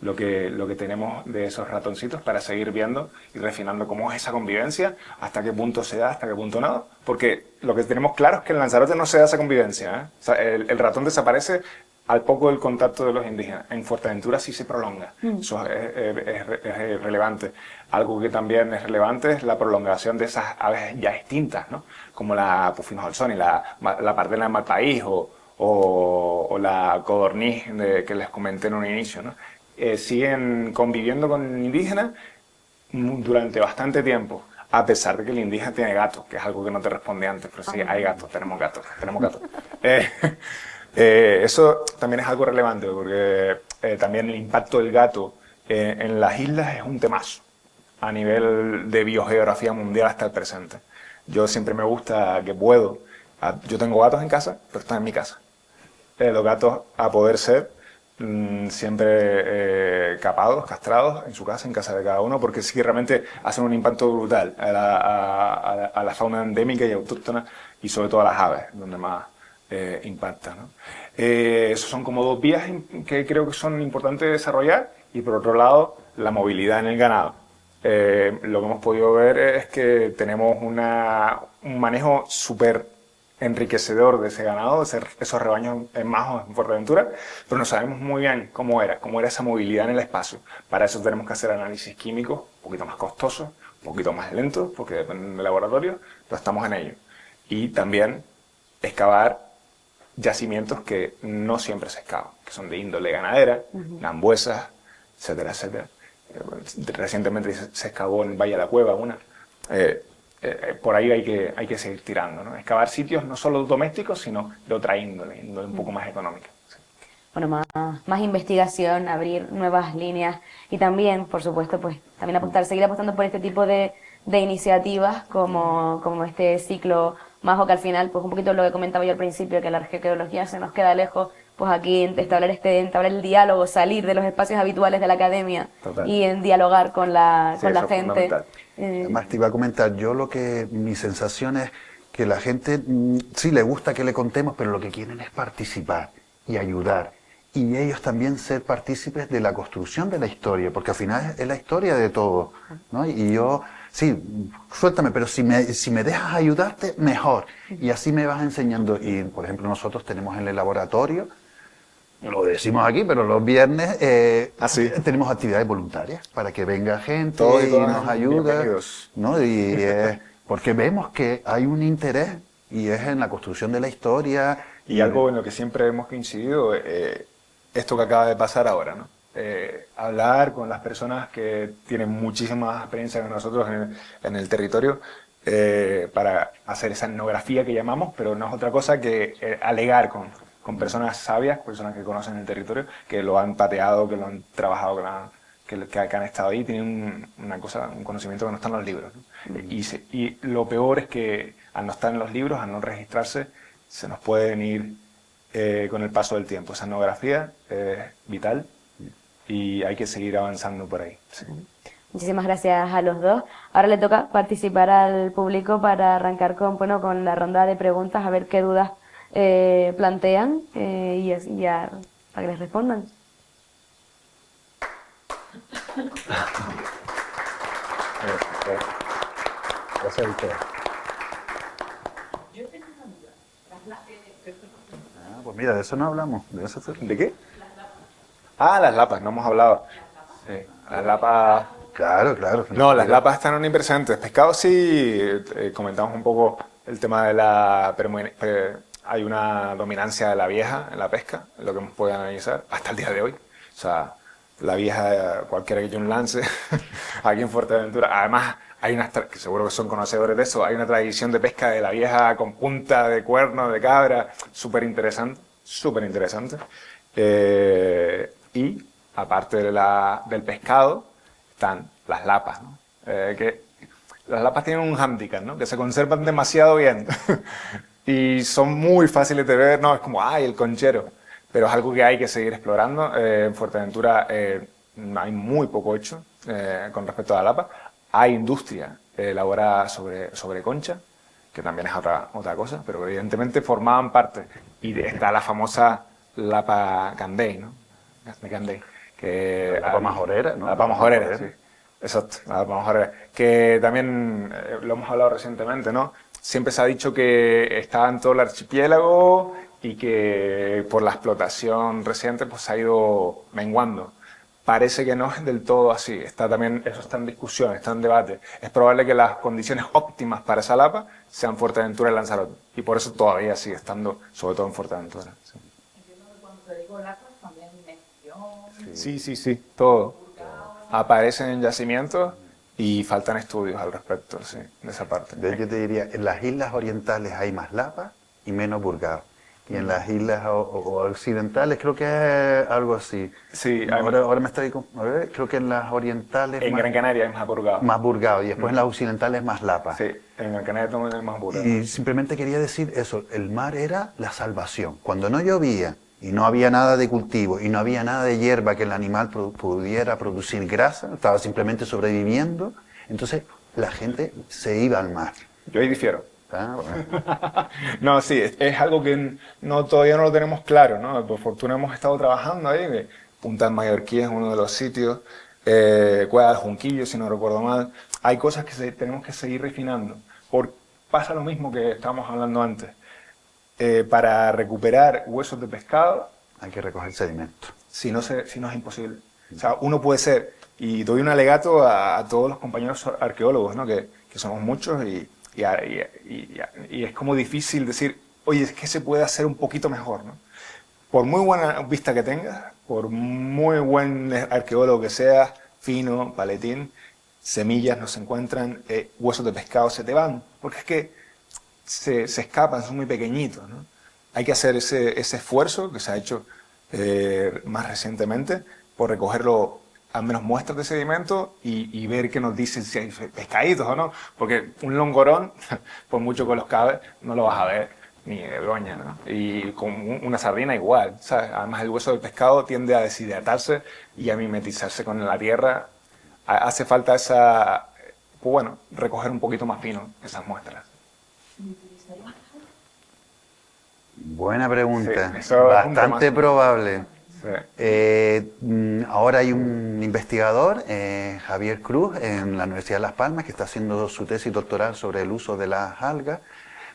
lo que tenemos de esos ratoncitos, para seguir viendo y refinando cómo es esa convivencia, hasta qué punto se da, hasta qué punto no. Porque lo que tenemos claro es que en Lanzarote no se da esa convivencia, ¿eh? O sea, el ratón desaparece al poco del contacto de los indígenas. En Fuerteventura sí se prolonga. Eso es relevante. Algo que también es relevante es la prolongación de esas aves ya extintas, ¿no? Como la Puffin holsoni, la pardela de Malpaís o la codorniz que les comenté en un inicio, ¿no? Siguen conviviendo con indígenas durante bastante tiempo, a pesar de que el indígena tiene gatos, que es algo que no te respondí antes, pero sí, hay gatos, tenemos gatos. Eso también es algo relevante, porque también el impacto del gato en las islas es un temazo a nivel de biogeografía mundial hasta el presente. Yo siempre me gusta que puedo. Yo tengo gatos en casa, pero están en mi casa. Los gatos, a poder ser, siempre capados, castrados, en su casa, en casa de cada uno, porque sí que realmente hacen un impacto brutal a la fauna endémica y autóctona, y sobre todo a las aves, donde más impacta, ¿no? Esos son como dos vías que creo que son importantes desarrollar, y por otro lado, la movilidad en el ganado. Lo que hemos podido ver es que tenemos un manejo súper enriquecedor de ese ganado, de esos rebaños majos en Fuerteventura, pero no sabemos muy bien cómo era esa movilidad en el espacio. Para eso tenemos que hacer análisis químicos, un poquito más costosos, un poquito más lentos, porque dependen del laboratorio, pero estamos en ello. Y también excavar yacimientos que no siempre se excavan, que son de índole ganadera, lambuesas, etcétera, etcétera. Recientemente se excavó en Valle de la Cueva una. Por ahí hay que seguir tirando, ¿no? Excavar sitios no solo domésticos, sino de otra índole un poco más económica. Sí. Bueno, más investigación, abrir nuevas líneas, y también, por supuesto, pues también seguir apostando por este tipo de iniciativas como este ciclo Majo, que al final, pues un poquito lo que comentaba yo al principio, que la arqueología se nos queda lejos, pues aquí entablar el diálogo, salir de los espacios habituales de la academia. Total. Y en dialogar con la gente. Además te iba a comentar, mi sensación es que la gente sí le gusta que le contemos, pero lo que quieren es participar y ayudar. Y ellos también ser partícipes de la construcción de la historia, porque al final es la historia de todo, ¿no? Y yo, sí, suéltame, pero si me dejas ayudarte, mejor. Y así me vas enseñando. Y, por ejemplo, nosotros tenemos en el laboratorio, lo decimos aquí, pero los viernes tenemos actividades voluntarias para que venga gente Todos y y todas nos ayude, bienvenidos. ¿no? Porque vemos que hay un interés y es en la construcción de la historia. Y algo en lo que siempre hemos coincidido, esto que acaba de pasar ahora, ¿no? Hablar con las personas que tienen muchísima más experiencia que nosotros en el territorio para hacer esa etnografía que llamamos, pero no es otra cosa que alegar con personas sabias, personas que conocen el territorio, que lo han pateado, que lo han trabajado, que han estado ahí, tienen un conocimiento que no está en los libros, ¿no? Y lo peor es que al no estar en los libros, al no registrarse, se nos puede venir con el paso del tiempo. Esa etnografía es vital y hay que seguir avanzando por ahí. Sí. Muchísimas gracias a los dos. Ahora le toca participar al público para arrancar con la ronda de preguntas, a ver qué dudas plantean y ya para que les respondan. Pues mira, de eso no hablamos. ¿De qué? Las lapas, no hemos hablado. Sí, las lapas... Claro, claro. No, las lapas están omnipresentes. Pescado sí, comentamos un poco el tema de la... hay una dominancia de la vieja en la pesca, en lo que hemos podido analizar hasta el día de hoy. O sea, la vieja, cualquiera que yo un lance, aquí en Fuerteventura. Además, hay que seguro que son conocedores de eso, hay una tradición de pesca de la vieja con punta de cuerno, de cabra, súper interesante, súper interesante. Y aparte del pescado, están las lapas, ¿no? Que las lapas tienen un hándicap, ¿no? Que se conservan demasiado bien y son muy fáciles de ver, ¿no? Es como, ¡ay, el conchero! Pero es algo que hay que seguir explorando. En Fuerteventura hay muy poco hecho con respecto a la lapa. Hay industria elaborada sobre concha, que también es otra cosa, pero evidentemente formaban parte. Y está la famosa lapa Candey, ¿no? De Candey. La lapa majorera, ¿no? La lapa majorera, sí. Exacto, la lapa majorera. Que también lo hemos hablado recientemente, ¿no? Siempre se ha dicho que está en todo el archipiélago y que por la explotación reciente pues ha ido menguando. Parece que no es del todo así. Eso está en discusión, está en debate. Es probable que las condiciones óptimas para esa lapa sean Fuerteventura y Lanzarote. Y por eso todavía sigue estando, sobre todo en Fuerteventura. Sí. Entiendo que cuando te digo lapas también inmersión. Sí, todo. Aparecen en yacimientos y faltan estudios al respecto, sí, de esa parte. De hecho, yo te diría, en las islas orientales hay más lapas y menos burgao. Y en las islas occidentales creo que es algo así. Sí, ahora me estoy... A ver, creo que en las orientales... En Gran Canaria es más burgao. Más burgao, y después en las occidentales más lapa. Sí, en Gran Canaria también es más burgao. Y simplemente quería decir eso, el mar era la salvación. Cuando no llovía y no había nada de cultivo y no había nada de hierba que el animal pudiera producir grasa, estaba simplemente sobreviviendo, entonces la gente se iba al mar. Yo ahí difiero. Ah, bueno. No, sí, es algo que todavía no lo tenemos claro, ¿no? Por fortuna hemos estado trabajando ahí. Punta del Mallorquí es uno de los sitios, Cueva del Junquillo, si no recuerdo mal. Hay cosas que tenemos que seguir refinando. Pasa lo mismo que estábamos hablando antes. Para recuperar huesos de pescado... Hay que recoger sedimento. Si no es imposible. O sea, uno puede ser, y doy un alegato a todos los compañeros arqueólogos, ¿no? Que somos muchos y es como difícil decir, oye, es que se puede hacer un poquito mejor, ¿no? Por muy buena vista que tengas, por muy buen arqueólogo que seas, fino, paletín, semillas no se encuentran, huesos de pescado se te van, porque es que se escapan, son muy pequeñitos, ¿no? Hay que hacer ese esfuerzo que se ha hecho más recientemente por recogerlo, al menos muestras de sedimento y ver qué nos dicen si hay pescaditos o no, porque un longorón, por mucho que los cabe, no lo vas a ver ni de broña, ¿no? Y con una sardina igual, ¿sabes? Además el hueso del pescado tiende a deshidratarse y a mimetizarse con la tierra. Hace falta recoger un poquito más fino esas muestras. Buena pregunta, Sí, eso es un bastante temazo. probable. Sí. Ahora hay un investigador, Javier Cruz, en la Universidad de Las Palmas, que está haciendo su tesis doctoral sobre el uso de las algas.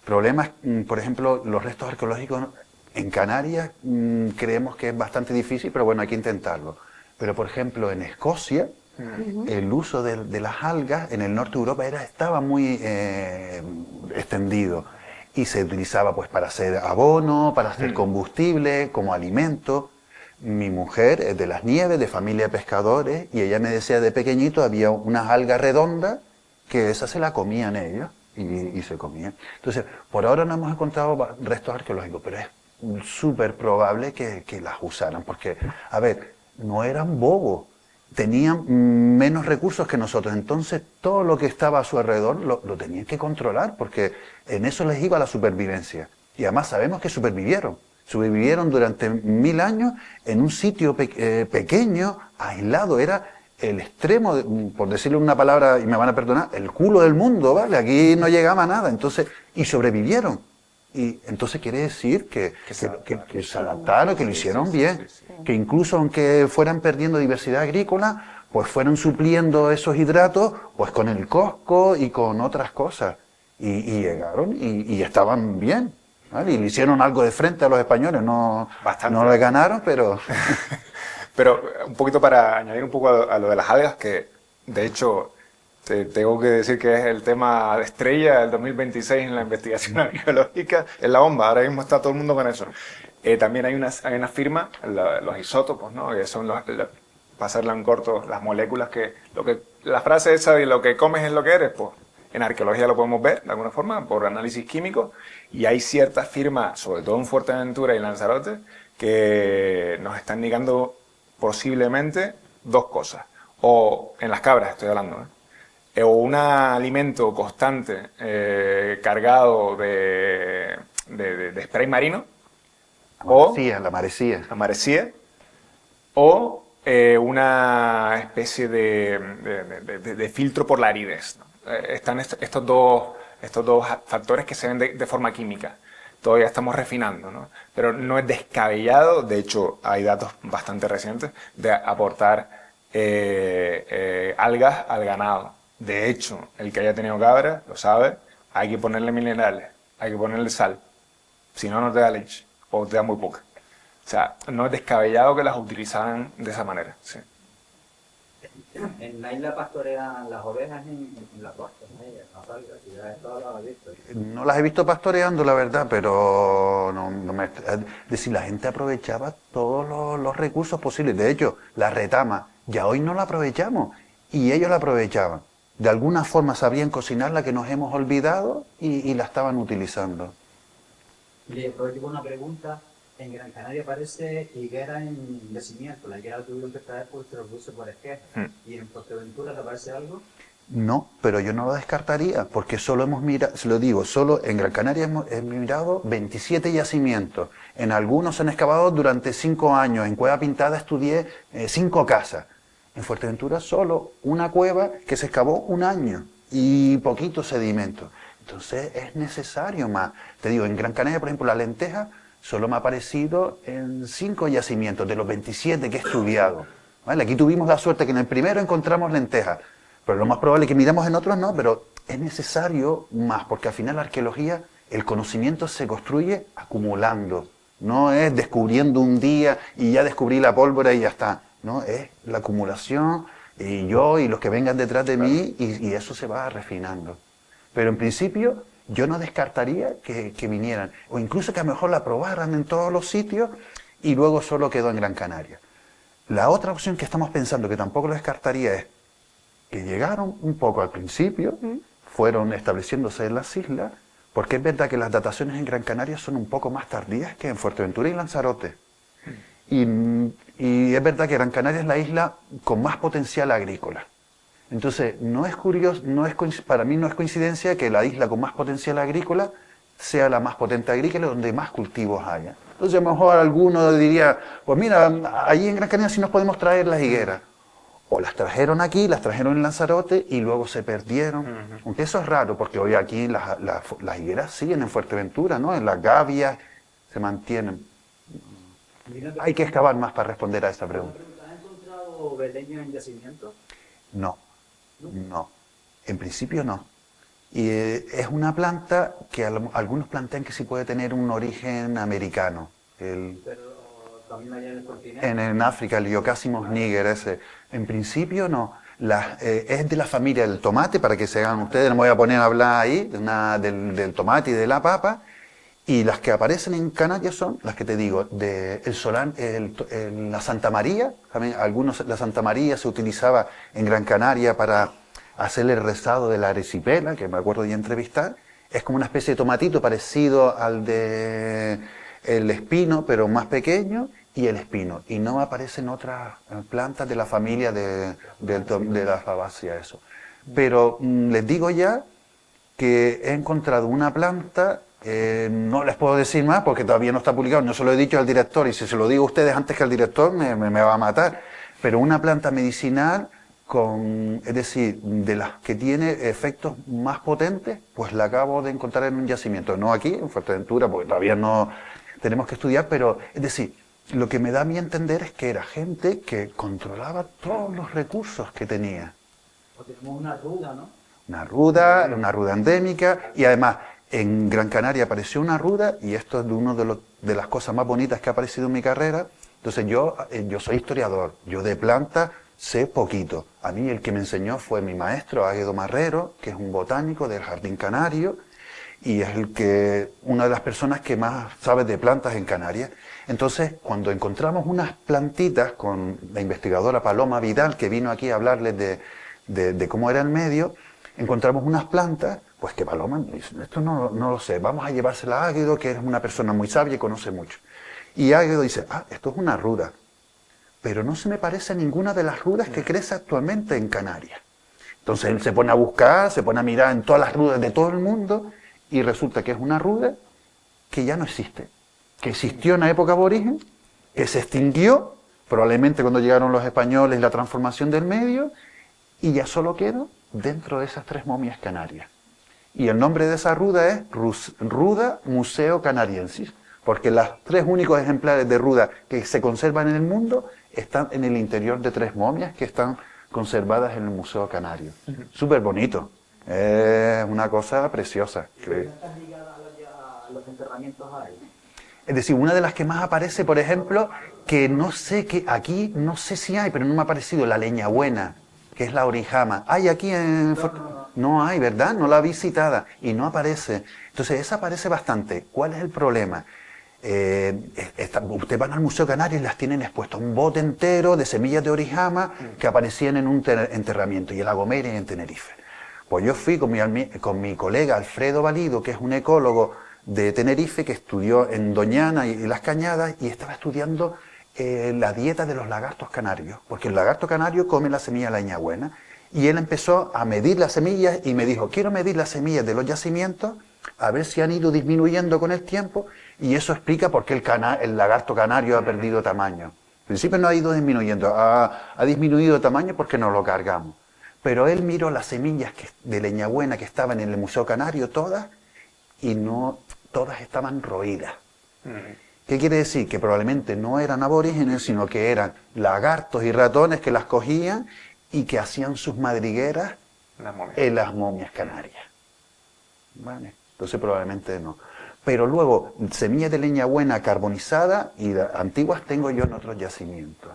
Problemas, por ejemplo, los restos arqueológicos en Canarias, creemos que es bastante difícil, pero bueno, hay que intentarlo. Pero, por ejemplo, en Escocia, el uso de las algas en el norte de Europa estaba muy extendido y se utilizaba pues para hacer abono, para hacer combustible, como alimento. Mi mujer es de las Nieves, de familia de pescadores, y ella me decía de pequeñito había unas algas redondas que esa se la comían ellos y se comían. Entonces, por ahora no hemos encontrado restos arqueológicos, pero es súper probable que las usaran, porque, a ver, no eran bobos, tenían menos recursos que nosotros, entonces todo lo que estaba a su alrededor lo tenían que controlar, porque en eso les iba la supervivencia. Y además sabemos que sobrevivieron durante 1000 años en un sitio pequeño, aislado, era el extremo, por decirle una palabra, y me van a perdonar, el culo del mundo, ¿vale? Aquí no llegaba nada, entonces, y sobrevivieron. Y entonces quiere decir que se adaptaron, que lo hicieron bien, que incluso aunque fueran perdiendo diversidad agrícola, pues fueron supliendo esos hidratos pues con el cosco y con otras cosas. Y llegaron y estaban bien, ¿vale? Y le hicieron algo de frente a los españoles, no, Bastante. no le ganaron, pero... Pero un poquito para añadir un poco a lo de las algas, que de hecho te tengo que decir que es el tema de estrella del 2026 en la investigación arqueológica, es la bomba, ahora mismo está todo el mundo con eso. También hay una firma, los isótopos, ¿no? Que son pasarla en corto, las moléculas la frase esa de lo que comes es lo que eres, pues en arqueología lo podemos ver de alguna forma por análisis químico, y hay ciertas firmas, sobre todo en Fuerteventura y Lanzarote, que nos están indicando posiblemente dos cosas, o en las cabras estoy hablando, o un alimento constante cargado de spray marino, La marecía. la marecía, o una especie de filtro por la aridez, ¿no? Están estos dos factores que se ven de forma química. Todavía estamos refinando, ¿no? Pero no es descabellado, de hecho hay datos bastante recientes, de aportar algas al ganado. De hecho, el que haya tenido cabra lo sabe, hay que ponerle minerales, hay que ponerle sal, si no, no te da leche, o te da muy poca. O sea, no es descabellado que las utilizaran de esa manera, sí. En la isla pastorean las ovejas en la costa, ¿no? Las algas, y ya esto lo has visto. No las he visto pastoreando, la verdad, pero es decir, la gente aprovechaba todos los recursos posibles. De hecho, la retama, ya hoy no la aprovechamos, y ellos la aprovechaban. De alguna forma sabían cocinarla que nos hemos olvidado y la estaban utilizando. Y por último una pregunta. En Gran Canaria parece higuera en yacimiento. La higuera la tuvieron que traer porque se lo puso por esqueje. ¿Y en Fuerteventura te parece algo? No, pero yo no lo descartaría, porque solo hemos mirado, se lo digo, solo en Gran Canaria hemos mirado 27 yacimientos. En algunos se han excavado durante 5 años. En Cueva Pintada estudié 5 casas. En Fuerteventura solo una cueva que se excavó 1 año y poquito sedimento. Entonces es necesario más. Te digo, en Gran Canaria, por ejemplo, la lenteja solo me ha aparecido en 5 yacimientos de los 27 que he estudiado. ¿Vale? Aquí tuvimos la suerte que en el primero encontramos lentejas, pero lo más probable es que miremos en otros no, pero es necesario más, porque al final la arqueología, el conocimiento se construye acumulando, no es descubriendo un día y ya descubrí la pólvora y ya está, no, es la acumulación y yo y los que vengan detrás de mí y eso se va refinando. Pero en principio yo no descartaría que vinieran, o incluso que a lo mejor la probaran en todos los sitios y luego solo quedó en Gran Canaria. La otra opción que estamos pensando, que tampoco lo descartaría, es que llegaron un poco al principio, fueron estableciéndose en las islas, porque es verdad que las dataciones en Gran Canaria son un poco más tardías que en Fuerteventura y Lanzarote. Y es verdad que Gran Canaria es la isla con más potencial agrícola. Entonces, para mí no es coincidencia que la isla con más potencial agrícola sea la más potente agrícola, donde más cultivos haya. Entonces, a lo mejor alguno diría, pues mira, allí en Gran Canaria sí nos podemos traer las higueras. o las trajeron aquí, las trajeron en Lanzarote y luego se perdieron. Aunque eso es raro, porque hoy aquí las higueras siguen en Fuerteventura, ¿no? En las gavias se mantienen. Hay que excavar más para responder a esa pregunta. ¿Has encontrado beleños en yacimientos? No, no. En principio no. Y es una planta que algunos plantean que sí puede tener un origen americano. Pero también allá en el continente. En África, el Iocasimos niger ese. En principio no. Es de la familia del tomate, para que se hagan ustedes, no me voy a poner a hablar ahí del tomate y de la papa. Y las que aparecen en Canarias son las que te digo, la Santa María. También la Santa María se utilizaba en Gran Canaria para hacerle el rezado de la erisipela, que me acuerdo de entrevistar. Es como una especie de tomatito parecido al de el espino, pero más pequeño, y el espino. Y no aparecen otras plantas de la familia de la fabácea, eso. Pero les digo ya que he encontrado una planta, no les puedo decir más porque todavía no está publicado, no se lo he dicho al director, y si se lo digo a ustedes antes que al director me va a matar, pero una planta medicinal es decir, de las que tiene efectos más potentes, pues la acabo de encontrar en un yacimiento, no aquí, en Fuerteventura, porque todavía no tenemos que estudiar, pero es decir, lo que me da a mí a entender es que era gente que controlaba todos los recursos que tenía. O tenemos una ruda, ¿no? Una ruda endémica, y además en Gran Canaria apareció una ruda, y esto es de las cosas más bonitas que ha aparecido en mi carrera. Entonces yo soy historiador, yo de plantas sé poquito. A mí el que me enseñó fue mi maestro, Águedo Marrero, que es un botánico del Jardín Canario, y es una de las personas que más sabe de plantas en Canarias. Entonces, cuando encontramos unas plantitas con la investigadora Paloma Vidal, que vino aquí a hablarles de cómo era el medio, encontramos unas plantas, pues que Paloma dice, esto no lo sé, vamos a llevársela a Águedo, que es una persona muy sabia y conoce mucho. Y Águedo dice, esto es una ruda, pero no se me parece a ninguna de las rudas que crece actualmente en Canarias. Entonces él se pone a buscar, se pone a mirar en todas las rudas de todo el mundo, y resulta que es una ruda que ya no existe, que existió en la época aborigen, que se extinguió, probablemente cuando llegaron los españoles, la transformación del medio, y ya solo quedó dentro de esas 3 momias canarias. Y el nombre de esa ruda es Ruda Museo Canariensis, porque los 3 únicos ejemplares de ruda que se conservan en el mundo están en el interior de 3 momias que están conservadas en el Museo Canario. Súper bonito, es una cosa preciosa. ¿Estás ligada a los enterramientos ahí? Es decir, una de las que más aparece, por ejemplo, que no sé, que aquí no sé si hay, pero no me ha parecido, la leña buena, que es la orijama. ¿Hay aquí en No hay, ¿verdad? No la vi citada y no aparece. Entonces, esa aparece bastante. ¿Cuál es el problema? Ustedes van al Museo Canario y las tienen expuestas, un bote entero de semillas de orijama que aparecían en un enterramiento, y en La Gomera y en Tenerife. Pues yo fui con mi colega Alfredo Valido, que es un ecólogo de Tenerife, que estudió en Doñana y Las Cañadas, y estaba estudiando la dieta de los lagartos canarios, porque el lagarto canario come la semilla de la ñagüena, y él empezó a medir las semillas y me dijo, quiero medir las semillas de los yacimientos, a ver si han ido disminuyendo con el tiempo, y eso explica por qué el lagarto canario ha perdido tamaño. Al principio no ha ido disminuyendo, ha disminuido de tamaño porque nos lo cargamos. Pero él miró las semillas de leñagüena que estaban en el Museo Canario, todas, y no todas estaban roídas. ¿Qué quiere decir? Que probablemente no eran aborígenes, sino que eran lagartos y ratones que las cogían y que hacían sus madrigueras en las momias canarias. ¿Vale? Entonces probablemente no. Pero luego, semillas de leña buena carbonizada y antiguas tengo yo en otros yacimientos.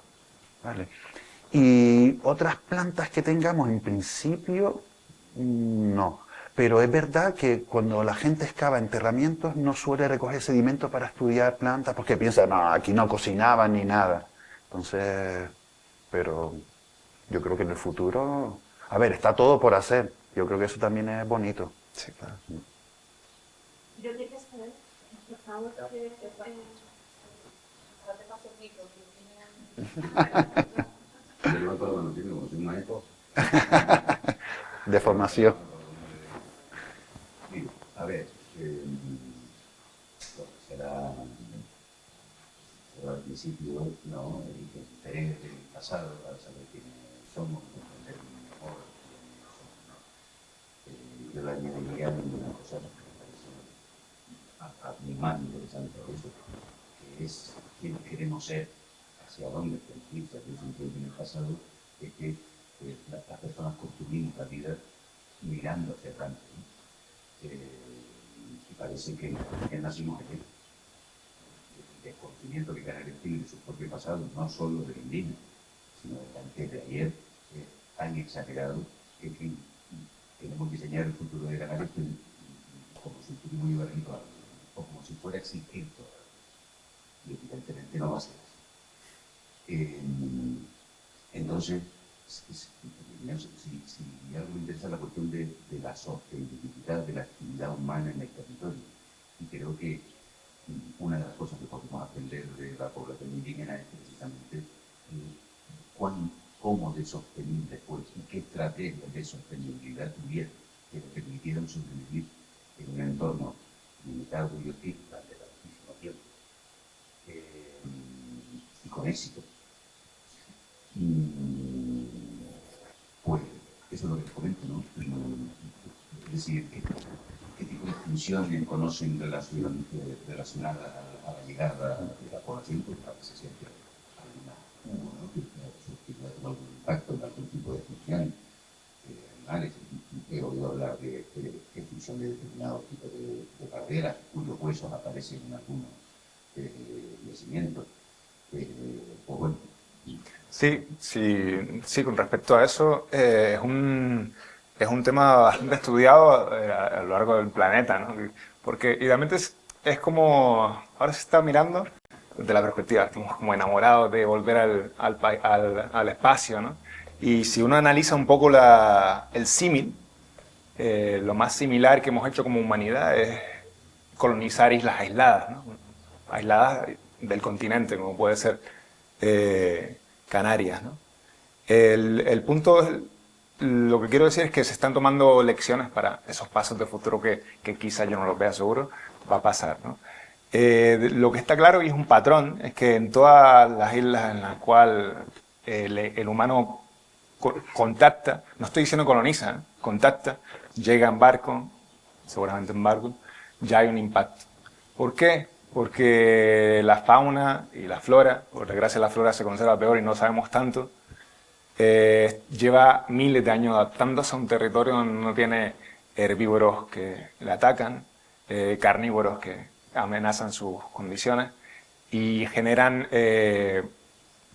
¿Vale? Y otras plantas que tengamos, en principio, no. Pero es verdad que cuando la gente excava enterramientos no suele recoger sedimentos para estudiar plantas porque piensa, no, aquí no cocinaban ni nada. Entonces, pero yo creo que en el futuro, a ver, está todo por hacer. Yo creo que eso también es bonito. Sí, claro. Yo quería saber, por favor, que ahora te paso el micro, Yo no puedo decirme como soy un maestro. De formación. Sí, a ver, será al principio, ¿no? El interés del pasado para saber quiénes somos, entender mejor quién somos, ¿no? Yo le añadiría una cosa que me parece a mí más interesante de eso, que es quién queremos ser, hacia dónde queremos ir. Yo siempre en el pasado es que las personas construimos la vida mirando hacia adelante, ¿no? Y parece que nacimos aquí. El desconocimiento que Canarias tiene de su propio pasado, no solo del indígena, sino del antes de ayer, tan exagerado que queremos diseñar el futuro de Canarias como si estuviera muy barrido, o como si fuera a existir todo. Y evidentemente no va a ser así. Entonces, si algo me interesa la cuestión de la sostenibilidad de la actividad humana en el territorio, y creo que una de las cosas que podemos aprender de la población indígena es precisamente cómo de sostenible fue y qué estrategias de sostenibilidad tuvieron que le permitieron sobrevivir en un entorno limitado y hostil durante tantísimo tiempo, y con éxito. Pues eso es lo que les comento, ¿no? Es decir, qué tipo de funciones conocen relacionadas a la llegada de la población, pues a veces siempre alguna, ¿no? Que tuvo algún impacto en algún tipo de funciones animales. He oído hablar de función de determinados tipos de praderas cuyos huesos aparecen en algunos yacimientos. Pues bueno. Sí, con respecto a eso, es un tema bastante estudiado a lo largo del planeta, ¿no? Porque idealmente es como, ahora se está mirando desde la perspectiva, estamos como enamorados de volver al espacio, ¿no? Y si uno analiza un poco el símil, lo más similar que hemos hecho como humanidad es colonizar islas aisladas, ¿no? Aisladas del continente, como puede ser Canarias, ¿no? El punto, lo que quiero decir es que se están tomando lecciones para esos pasos de futuro que quizá yo no los vea seguro, va a pasar, ¿no? Lo que está claro y es un patrón es que en todas las islas en las cuales el humano contacta, no estoy diciendo coloniza, ¿eh? Contacta, llega en barco, seguramente en barco, ya hay un impacto. ¿Por qué? Porque la fauna y la flora, por desgracia la flora se conserva peor y no sabemos tanto, lleva miles de años adaptándose a un territorio donde no tiene herbívoros que le atacan, carnívoros que amenazan sus condiciones y generan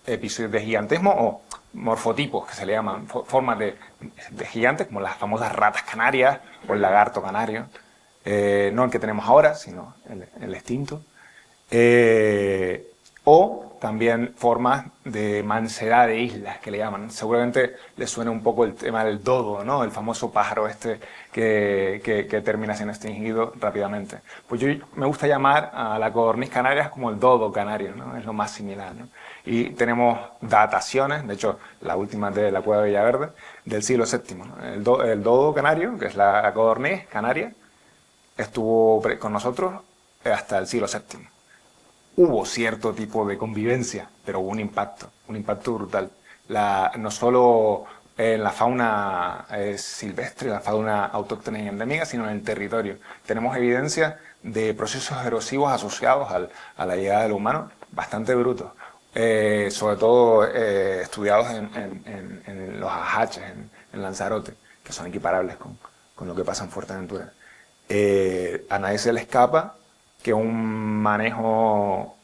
episodios de gigantismo o morfotipos, que se le llaman, formas de gigantes, como las famosas ratas canarias o el lagarto canario. No el que tenemos ahora, sino el extinto. O también formas de mansedad de islas, que le llaman. Seguramente les suena un poco el tema del dodo, ¿no? El famoso pájaro que termina siendo extinguido rápidamente. Pues yo me gusta llamar a la codorniz canaria como el dodo canario, ¿no? Es lo más similar, ¿no? Y tenemos dataciones, de hecho, la última de la Cueva de Villaverde, del siglo VII, ¿no? El dodo canario, que es la codorniz canaria, estuvo con nosotros hasta el siglo VII. Hubo cierto tipo de convivencia, pero hubo un impacto brutal. No solo en la fauna silvestre, la fauna autóctona y endémica, sino en el territorio. Tenemos evidencia de procesos erosivos asociados a la llegada del humano, bastante brutos. Sobre todo estudiados en los ajaches, en Lanzarote, que son equiparables con lo que pasa en Fuerteventura. A nadie se le escapa que un manejo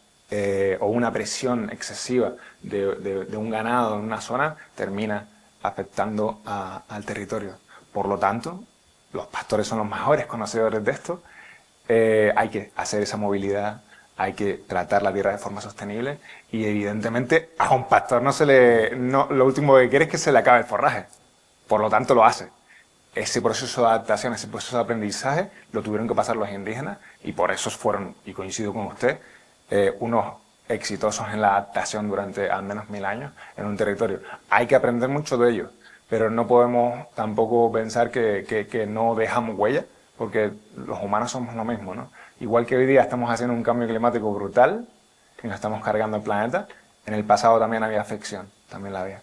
o una presión excesiva de un ganado en una zona termina afectando al territorio. Por lo tanto, los pastores son los mejores conocedores de esto. Hay que hacer esa movilidad, hay que tratar la tierra de forma sostenible y evidentemente a un pastor lo último que quiere es que se le acabe el forraje. Por lo tanto, lo hace. Ese proceso de adaptación, ese proceso de aprendizaje, lo tuvieron que pasar los indígenas y por eso fueron, y coincido con usted, unos exitosos en la adaptación durante al menos 1000 años en un territorio. Hay que aprender mucho de ellos, pero no podemos tampoco pensar que no dejamos huella, porque los humanos somos lo mismo, ¿no? Igual que hoy día estamos haciendo un cambio climático brutal y nos estamos cargando el planeta, en el pasado también había afección, también la había.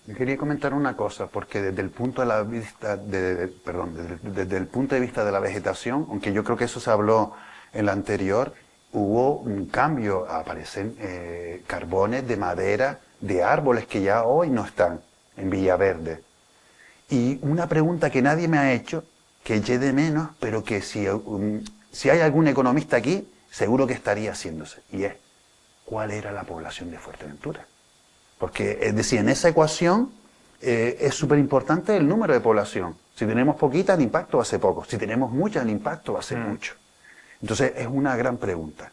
Yo quería comentar una cosa, porque desde el punto de la vista desde el punto de vista de la vegetación, aunque yo creo que eso se habló en la anterior, hubo un cambio, aparecen carbones de madera, de árboles que ya hoy no están en Villaverde. Y una pregunta que nadie me ha hecho, que eché de menos, pero que si hay algún economista aquí, seguro que estaría haciéndose, y es, ¿cuál era la población de Fuerteventura? Porque, es decir, en esa ecuación es súper importante el número de población. Si tenemos poquita, el impacto va a ser poco. Si tenemos mucha, el impacto va a ser mucho. Entonces, es una gran pregunta.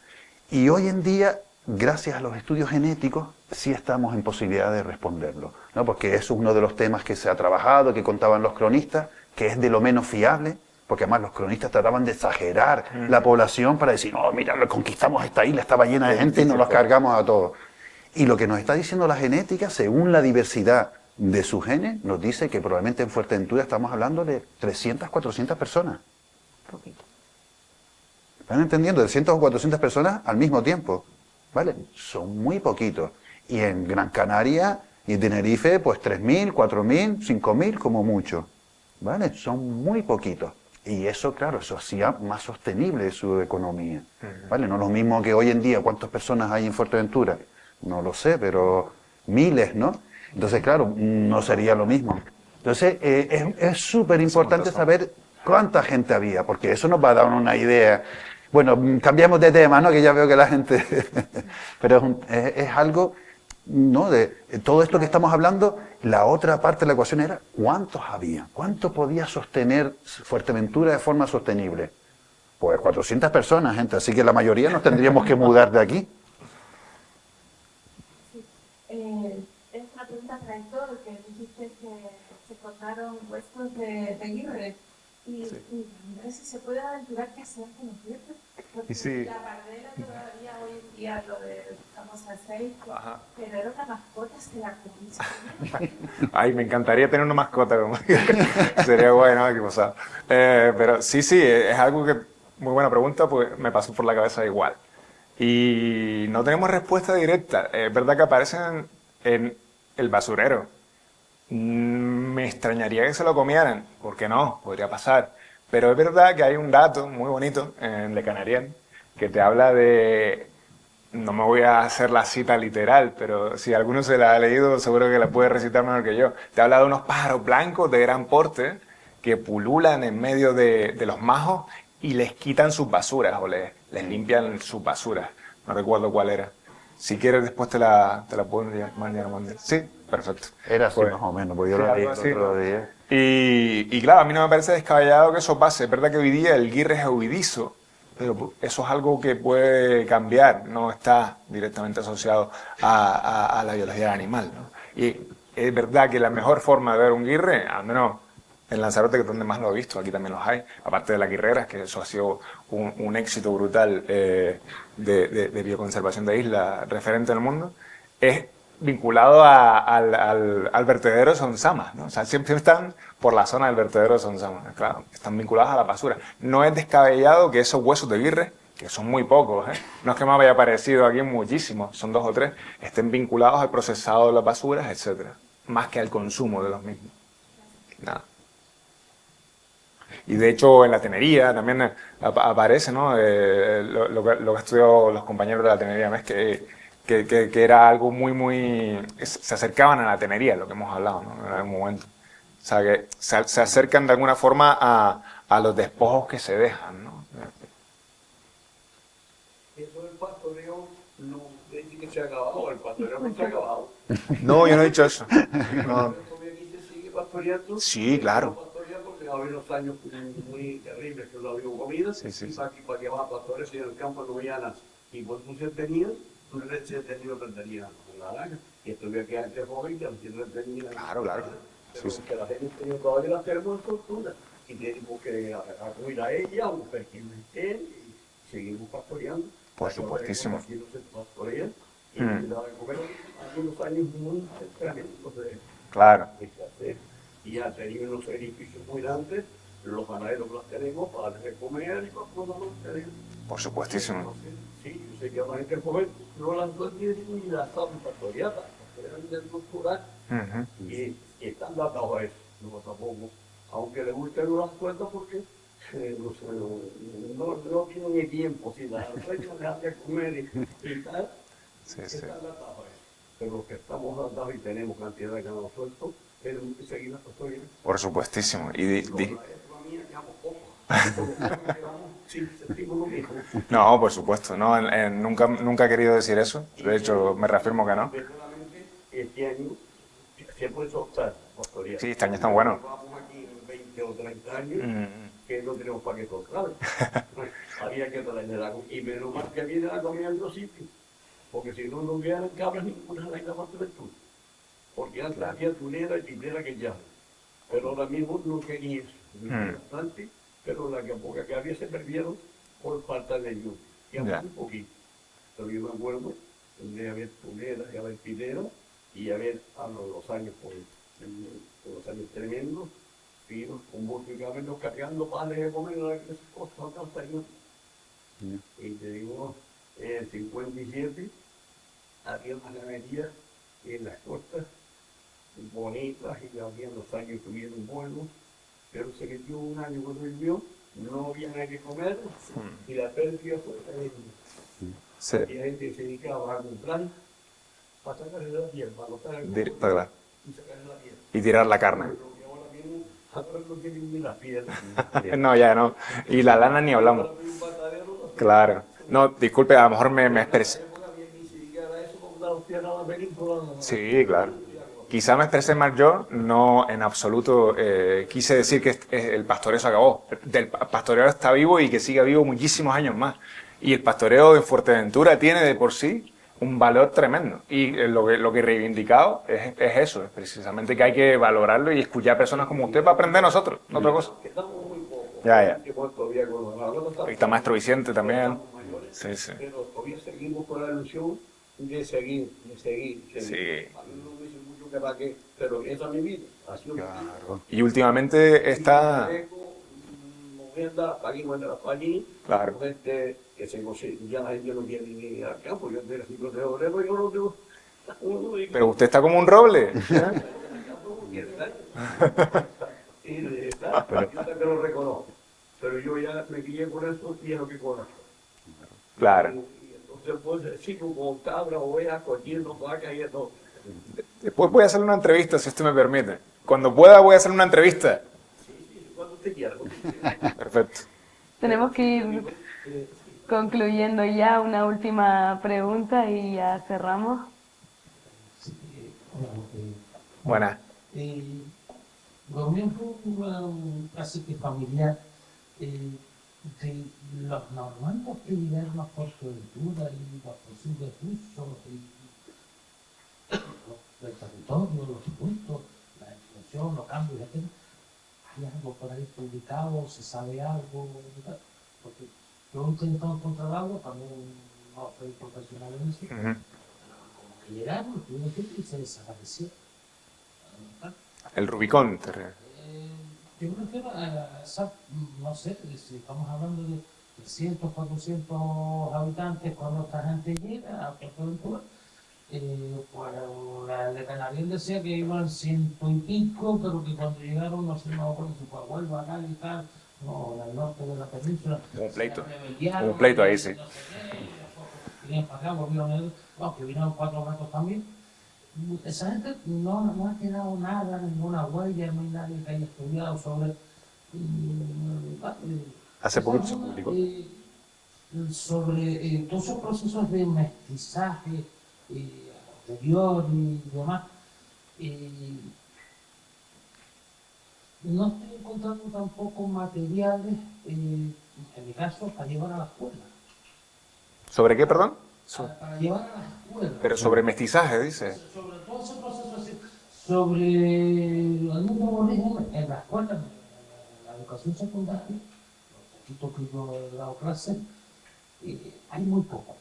Y hoy en día, gracias a los estudios genéticos, sí estamos en posibilidad de responderlo, ¿no? Porque eso es uno de los temas que se ha trabajado, que contaban los cronistas, que es de lo menos fiable, porque además los cronistas trataban de exagerar la población para decir, no, mira, conquistamos esta isla, estaba llena de gente y nos los cargamos a todos. Y lo que nos está diciendo la genética, según la diversidad de sus genes, nos dice que probablemente en Fuerteventura estamos hablando de 300, 400 personas. Poquito. ¿Están entendiendo? 300 o 400 personas al mismo tiempo, ¿vale? Son muy poquitos. Y en Gran Canaria y Tenerife, pues 3.000, 4.000, 5.000 como mucho, ¿vale? Son muy poquitos. Y eso, claro, eso hacía más sostenible su economía, ¿vale? No es lo mismo que hoy en día, ¿cuántas personas hay en Fuerteventura? No lo sé, pero miles, ¿no? Entonces, claro, no sería lo mismo. Entonces, es súper importante saber cuánta gente había, porque eso nos va a dar una idea. Bueno, cambiamos de tema, ¿no? Que ya veo que la gente... Pero es algo, ¿no? De todo esto que estamos hablando, la otra parte de la ecuación era ¿cuántos había? ¿Cuánto podía sostener Fuerteventura de forma sostenible? Pues 400 personas, gente, así que la mayoría nos tendríamos que mudar de aquí. Es una pregunta trayectoria, que dijiste que se encontraron huesos de guirre. Y a ver si se puede aventurar que sean conocidos. Porque sí. La pardela todavía hoy en día lo de estamos a 6, pero era una mascota, se la comía. Ay, me encantaría tener una mascota. Sería bueno, qué pasada. Pero sí, es algo que, muy buena pregunta, pues me pasó por la cabeza igual. Y no tenemos respuesta directa. Es verdad que aparecen en el basurero. Me extrañaría que se lo comieran, ¿por qué no? Podría pasar. Pero es verdad que hay un dato muy bonito en Le Canarien que te habla de... No me voy a hacer la cita literal, pero si alguno se la ha leído, seguro que la puede recitar mejor que yo. Te habla de unos pájaros blancos de gran porte que pululan en medio de los majos y les quitan sus basuras o les limpian sus basuras. No recuerdo cuál era. Si quieres, después te la puedo mandar. Sí, perfecto. Era así más o menos, porque yo lo leí el otro día. Y claro, a mí no me parece descabellado que eso pase. Es verdad que hoy día el guirre es huidizo, pero eso es algo que puede cambiar, no está directamente asociado a la biología del animal, ¿no? Y es verdad que la mejor forma de ver un guirre, al menos en Lanzarote, que es donde más lo he visto, aquí también los hay, aparte de las guirreras, que eso ha sido un éxito brutal de bioconservación de islas referente en el mundo, es vinculado al vertedero de Sonsama, ¿no? O sea, siempre están por la zona del vertedero de Sonsama, claro, están vinculados a la basura. No es descabellado que esos huesos de guirre, que son muy pocos, no es que me haya aparecido aquí muchísimos, son 2 o 3, estén vinculados al procesado de las basuras, etcétera, más que al consumo de los mismos. Nada. Y de hecho en la tenería también aparece, ¿no? Lo que estudió los compañeros de la tenería, ¿no? Es que era algo muy... Se acercaban a la tenería, lo que hemos hablado, ¿no? En algún momento. O sea, que se acercan de alguna forma a los despojos que se dejan, ¿no? Eso del pastoreo no dice que se ha acabado, el pastoreo no se ha acabado. No, yo no he dicho eso. No. ¿Sigue pastoreando? Sí, claro. Porque ha habido unos años muy terribles que no había comida, Sí. y para que van pastores y en el campo no veían nada. Y por eso se tenía, tú se tenido perdería la araña. Y esto había que antes joven que antes no tenía. Claro. Pero que la gente tenía todavía la tenemos en fortuna. Y tenemos que acudir a ella, buscar quien esté, y seguimos pastoreando. Por supuestísimo. Aquí no se pastorea. Y la de comer algunos años muy tremendos de Claro. hacer. Y ya tenían unos edificios muy grandes, los ganaderos los tenemos para darles comer y para poder mantener. Por supuestísimo. Sí, yo sé que la gente joven no las dos ni la saben pastorear intercultural y están datados a eso, no tampoco, aunque les gusten las cuentas porque no, sé, no tienen ni tiempo, si las reinas dejan de comer y tal, están datados a eso. Pero los que estamos datados y tenemos cantidad de ganado suelto, tenemos que seguir las cosas. Por supuestísimo. No, por supuesto, no, nunca he querido decir eso, de hecho me reafirmo que no. Este año se puede soltar pastorear. Sí, este año está bueno. Vamos aquí 20 o 30 años que no tenemos para qué soltar. Había que traerle la comida, y menos mal que viene la comida en otro sitio, porque si no, no hubieran cabras ninguna en la parte del sur. Porque antes había tunera y tindera que ya, pero ahora mismo no quería eso. Bastante, pero la que poca que había se perdieron por falta de lluvia, y aún un poquito. Pero yo me acuerdo de haber tuneras y haber pineras y haber a los años, por los años tremendos, finos, con bolso y camellos cargando panes de comer, esas cosas hasta ahí. Y te digo, en el 57 había una ganadería en las costas bonitas y había los años que hubieron buenos, pero se metió un año cuando llovió, no había nada que comer y la pérdida fue tremenda. Y la gente se dedicaba a comprar para sacarle la piel, para cortar el y sacarle la piel. Y tirar la carne. Y ahora mismo, ahora no tienen ni la piel. No, ya no. Y la lana ni hablamos. Claro. No, disculpe, a lo mejor me expresé. Sí, claro. Quizá me expresé mal yo, no en absoluto quise decir que el pastoreo se acabó. El pastoreo está vivo y que siga vivo muchísimos años más. Y el pastoreo de Fuerteventura tiene de por sí un valor tremendo. Y lo que he reivindicado es eso, es precisamente que hay que valorarlo y escuchar a personas como usted para aprender nosotros, no otra cosa. Ya. Ahí está Maestro Vicente también. Sí. Pero todavía seguimos con la ilusión de seguir. Sí. Pero esa es mi vida. Y últimamente está... Claro. Que ya la gente no quiere ni ir al campo. Yo tengo 5 de obrero, yo no tengo... Pero usted está como un roble. Yo también lo reconozco. Pero yo ya me guié con eso y es lo que conozco. Claro. Y entonces, pues, sigo con cabras, ovejas, cogiendo vacas y eso. Después voy a hacer una entrevista, si usted me permite. Cuando pueda voy a hacer una entrevista. Sí, cuando usted quiera. Perfecto. Tenemos que ir concluyendo ya, una última pregunta y ya cerramos. Buenas. Reunión casi que familiar de los normandos que llegaron a Fuerteventura y los posibles usos del territorio, los puntos, la explosión, los cambios, etc. ¿Hay algo por ahí publicado? ¿Se sabe algo? Porque yo he intentado encontrar algo, también no soy profesional en eso, como que llegaron, tuvieron tiempo y se desaparecieron. El Rubicón. Yo me refiero a esa, no sé, si estamos hablando de 300, 400 habitantes cuando esta gente llega a Fuerteventura, pues el Canariel decía que iban 100 y pico, pero que cuando llegaron, no sé, no, por su Huelva, acá y tal, no, al norte de la península. Un pleito ahí, sí. No sé qué, vinieron para acá, volvieron, que vinieron 4 gatos también. Esa gente no ha quedado nada, ninguna huella, no hay nadie que haya estudiado sobre... Hace poquito se publicó. Sobre todos esos procesos de mestizaje anterior y demás. No estoy encontrando tampoco materiales, en mi caso, para llevar a la escuela. ¿Sobre qué, perdón? Para llevar a la escuela. Pero sobre mestizaje, dice. Sobre todo ese proceso así, sobre el mundo aborigen en la escuela, en la educación secundaria, lo poquito que yo he dado clases, hay muy poco.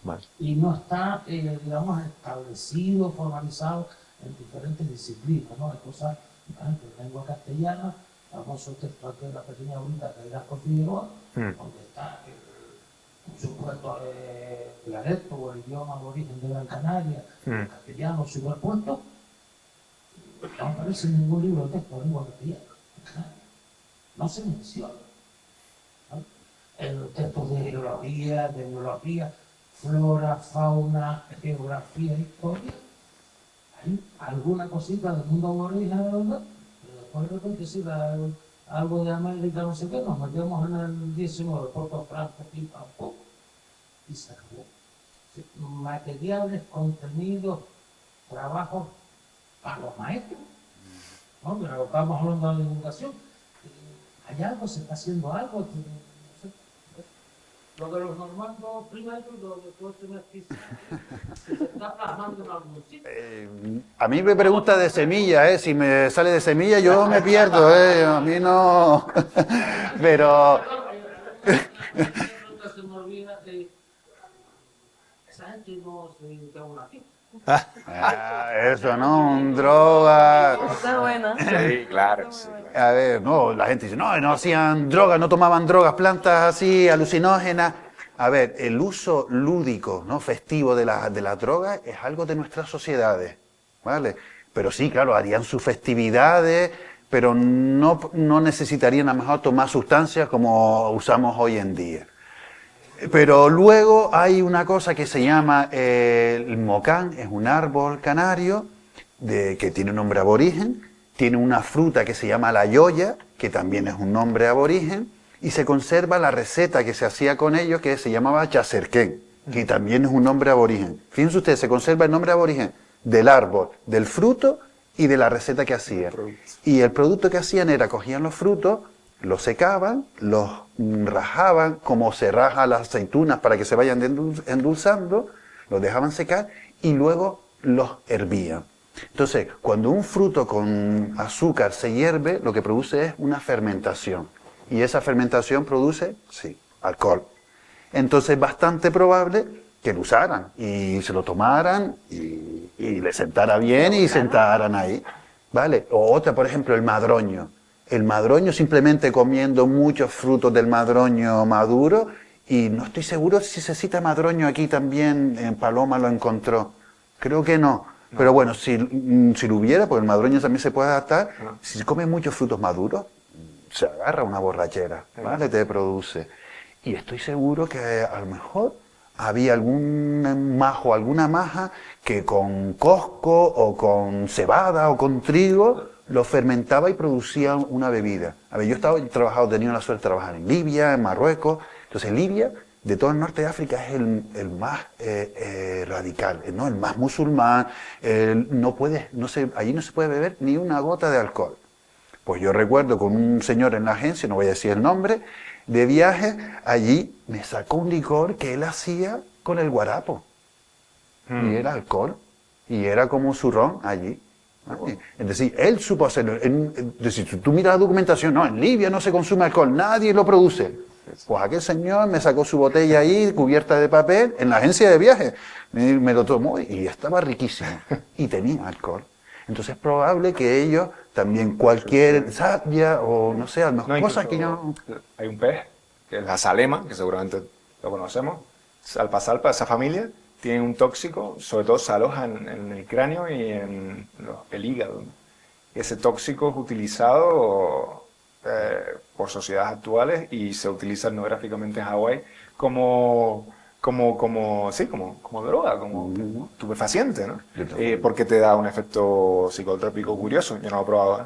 Vale. Y no está, digamos, establecido, formalizado en diferentes disciplinas, ¿no? Hay cosas, por ejemplo, en lengua castellana, el famoso texto de la pequeña bonita que era por Figueroa, donde está un supuesto dialecto o el idioma de origen de Gran Canaria, el castellano superpuesto, no aparece en ningún libro de texto de lengua castellana. No se menciona. ¿No? En los textos de geografía, de biología, flora, fauna, geografía, historia, hay alguna cosita del mundo aborigen, ¿verdad? Pero después de repente si da algo de América, no sé qué, nos metemos en el 19, Puerto Franco, pim, pam, pum, y se acabó. Sí, materiales, contenidos, trabajos para los maestros. ¿No? Pero estamos hablando de la divulgación. Hay algo, se está haciendo algo. No sé. Lo de los normandos primero y lo de todo este mestizo, se está plasmando en algún sitio. A mí me pregunta de semilla, si me sale de semilla yo me pierdo, a mí no. Pero... Se me olvida que esa gente no se dedica a una fiesta. Eso no, droga. Está buena. Sí, claro. Sí, claro. A ver, no, la gente dice, no hacían drogas, no tomaban drogas, plantas así, alucinógenas. A ver, el uso lúdico, ¿no? Festivo de la droga es algo de nuestras sociedades, ¿vale? Pero sí, claro, harían sus festividades, pero no necesitarían a lo mejor tomar sustancias como usamos hoy en día. Pero luego hay una cosa que se llama el mocán, es un árbol canario que tiene un nombre aborigen, tiene una fruta que se llama la yoya, que también es un nombre aborigen, y se conserva la receta que se hacía con ellos, que se llamaba chacerquén, que también es un nombre aborigen. Fíjense ustedes, se conserva el nombre aborigen del árbol, del fruto y de la receta que hacían. Y el producto que hacían era, cogían los frutos, los secaban, los rajaban como se raja las aceitunas para que se vayan endulzando, los dejaban secar y luego los hervían. Entonces, cuando un fruto con azúcar se hierve, lo que produce es una fermentación. Y esa fermentación produce, sí, alcohol. Entonces es bastante probable que lo usaran y se lo tomaran y les sentara bien y sentaran ahí. ¿Vale? O otra, por ejemplo, el madroño. El madroño, simplemente comiendo muchos frutos del madroño maduro, y no estoy seguro si se cita madroño aquí también, en Paloma lo encontró. Creo que no. Pero bueno, si lo hubiera, pues el madroño también se puede adaptar. Si se come muchos frutos maduros, se agarra una borrachera, ¿vale? Te produce. Y estoy seguro que a lo mejor había algún majo, alguna maja que con cosco o con cebada o con trigo lo fermentaba y producía una bebida. A ver, yo he trabajado, tenido la suerte de trabajar en Libia, en Marruecos. Entonces Libia, de todo el norte de África, es el más radical, ¿no? El más musulmán. Allí no se puede beber ni una gota de alcohol. Pues yo recuerdo con un señor en la agencia, no voy a decir el nombre, de viaje, allí me sacó un licor que él hacía con el guarapo. Y era alcohol. Y era como su ron allí. ¿Vale? Es decir, él supo hacerlo. Es decir, tú miras la documentación, no, en Libia no se consume alcohol, nadie lo produce. Pues aquel señor me sacó su botella ahí, cubierta de papel, en la agencia de viaje. Me lo tomó y estaba riquísimo. Y tenía alcohol. Entonces es probable que ellos también, cualquier sabia o no sé, a lo mejor cosas que yo... Hay un pez, que es la salema, que seguramente lo conocemos, salpa, esa familia, tiene un tóxico, sobre todo se aloja en el cráneo y en el hígado. Ese tóxico es utilizado por sociedades actuales y se utiliza etnográficamente en Hawái como droga, como estupefaciente, ¿no? Porque te da un efecto psicotrópico curioso, yo no lo he probado, ¿eh?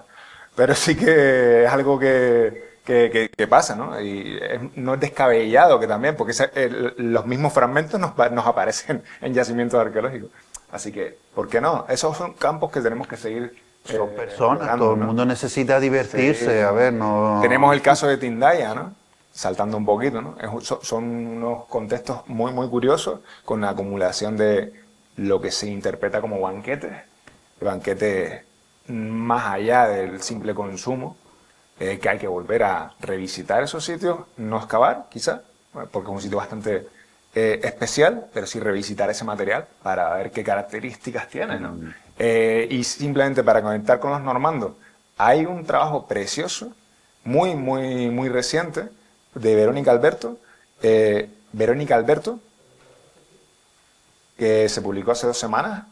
Pero sí que es algo que pasa, ¿no? Y no es descabellado que también, porque los mismos fragmentos nos aparecen en yacimientos arqueológicos. Así que, ¿por qué no? Esos son campos que tenemos que seguir. Son personas, todo el mundo necesita divertirse, sí. A ver, no... Tenemos el caso de Tindaya, ¿no? Saltando un poquito, ¿no? Son unos contextos muy, muy curiosos, con la acumulación de lo que se interpreta como banquetes más allá del simple consumo, que hay que volver a revisitar esos sitios, no excavar, quizá, porque es un sitio bastante especial, pero sí revisitar ese material para ver qué características tiene, ¿no? Y simplemente para conectar con los normandos, hay un trabajo precioso, muy, muy, muy reciente, de Verónica Alberto. Verónica Alberto que se publicó hace 2 semanas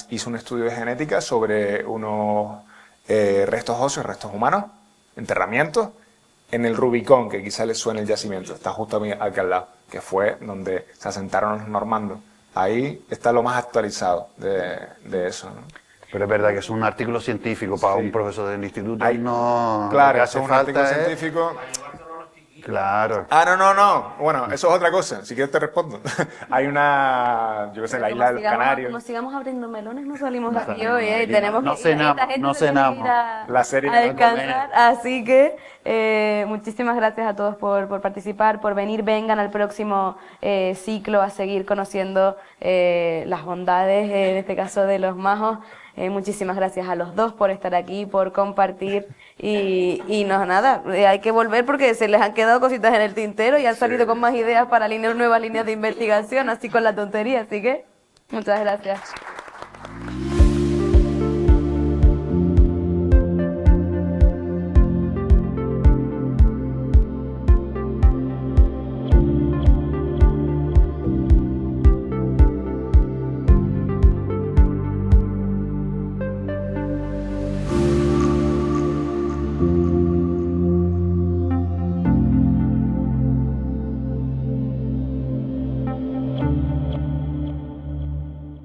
hizo un estudio de genética sobre unos restos óseos, restos humanos, enterramientos, en el Rubicón, que quizá les suene el yacimiento, está justo aquí al lado, que fue donde se asentaron los normandos. Ahí está lo más actualizado de eso, ¿no? Pero es verdad que es un artículo científico para un profesor del instituto. Claro, lo que eso es un artículo científico. Claro. No. Bueno, eso es otra cosa. Si quieres te respondo. Hay una, yo qué sé, la isla de los Canarios. Como sigamos abriendo melones, no salimos de aquí hoy, y tenemos no que cenamos, esta gente no se tiene que cenamos. ir a La serie que descansar. Así que muchísimas gracias a todos por participar, por venir. Vengan al próximo ciclo a seguir conociendo las bondades, en este caso de los majos. Muchísimas gracias a los dos por estar aquí, por compartir y no, nada, hay que volver porque se les han quedado cositas en el tintero y han salido con más ideas para nuevas líneas de investigación, así con la tontería, así que muchas gracias.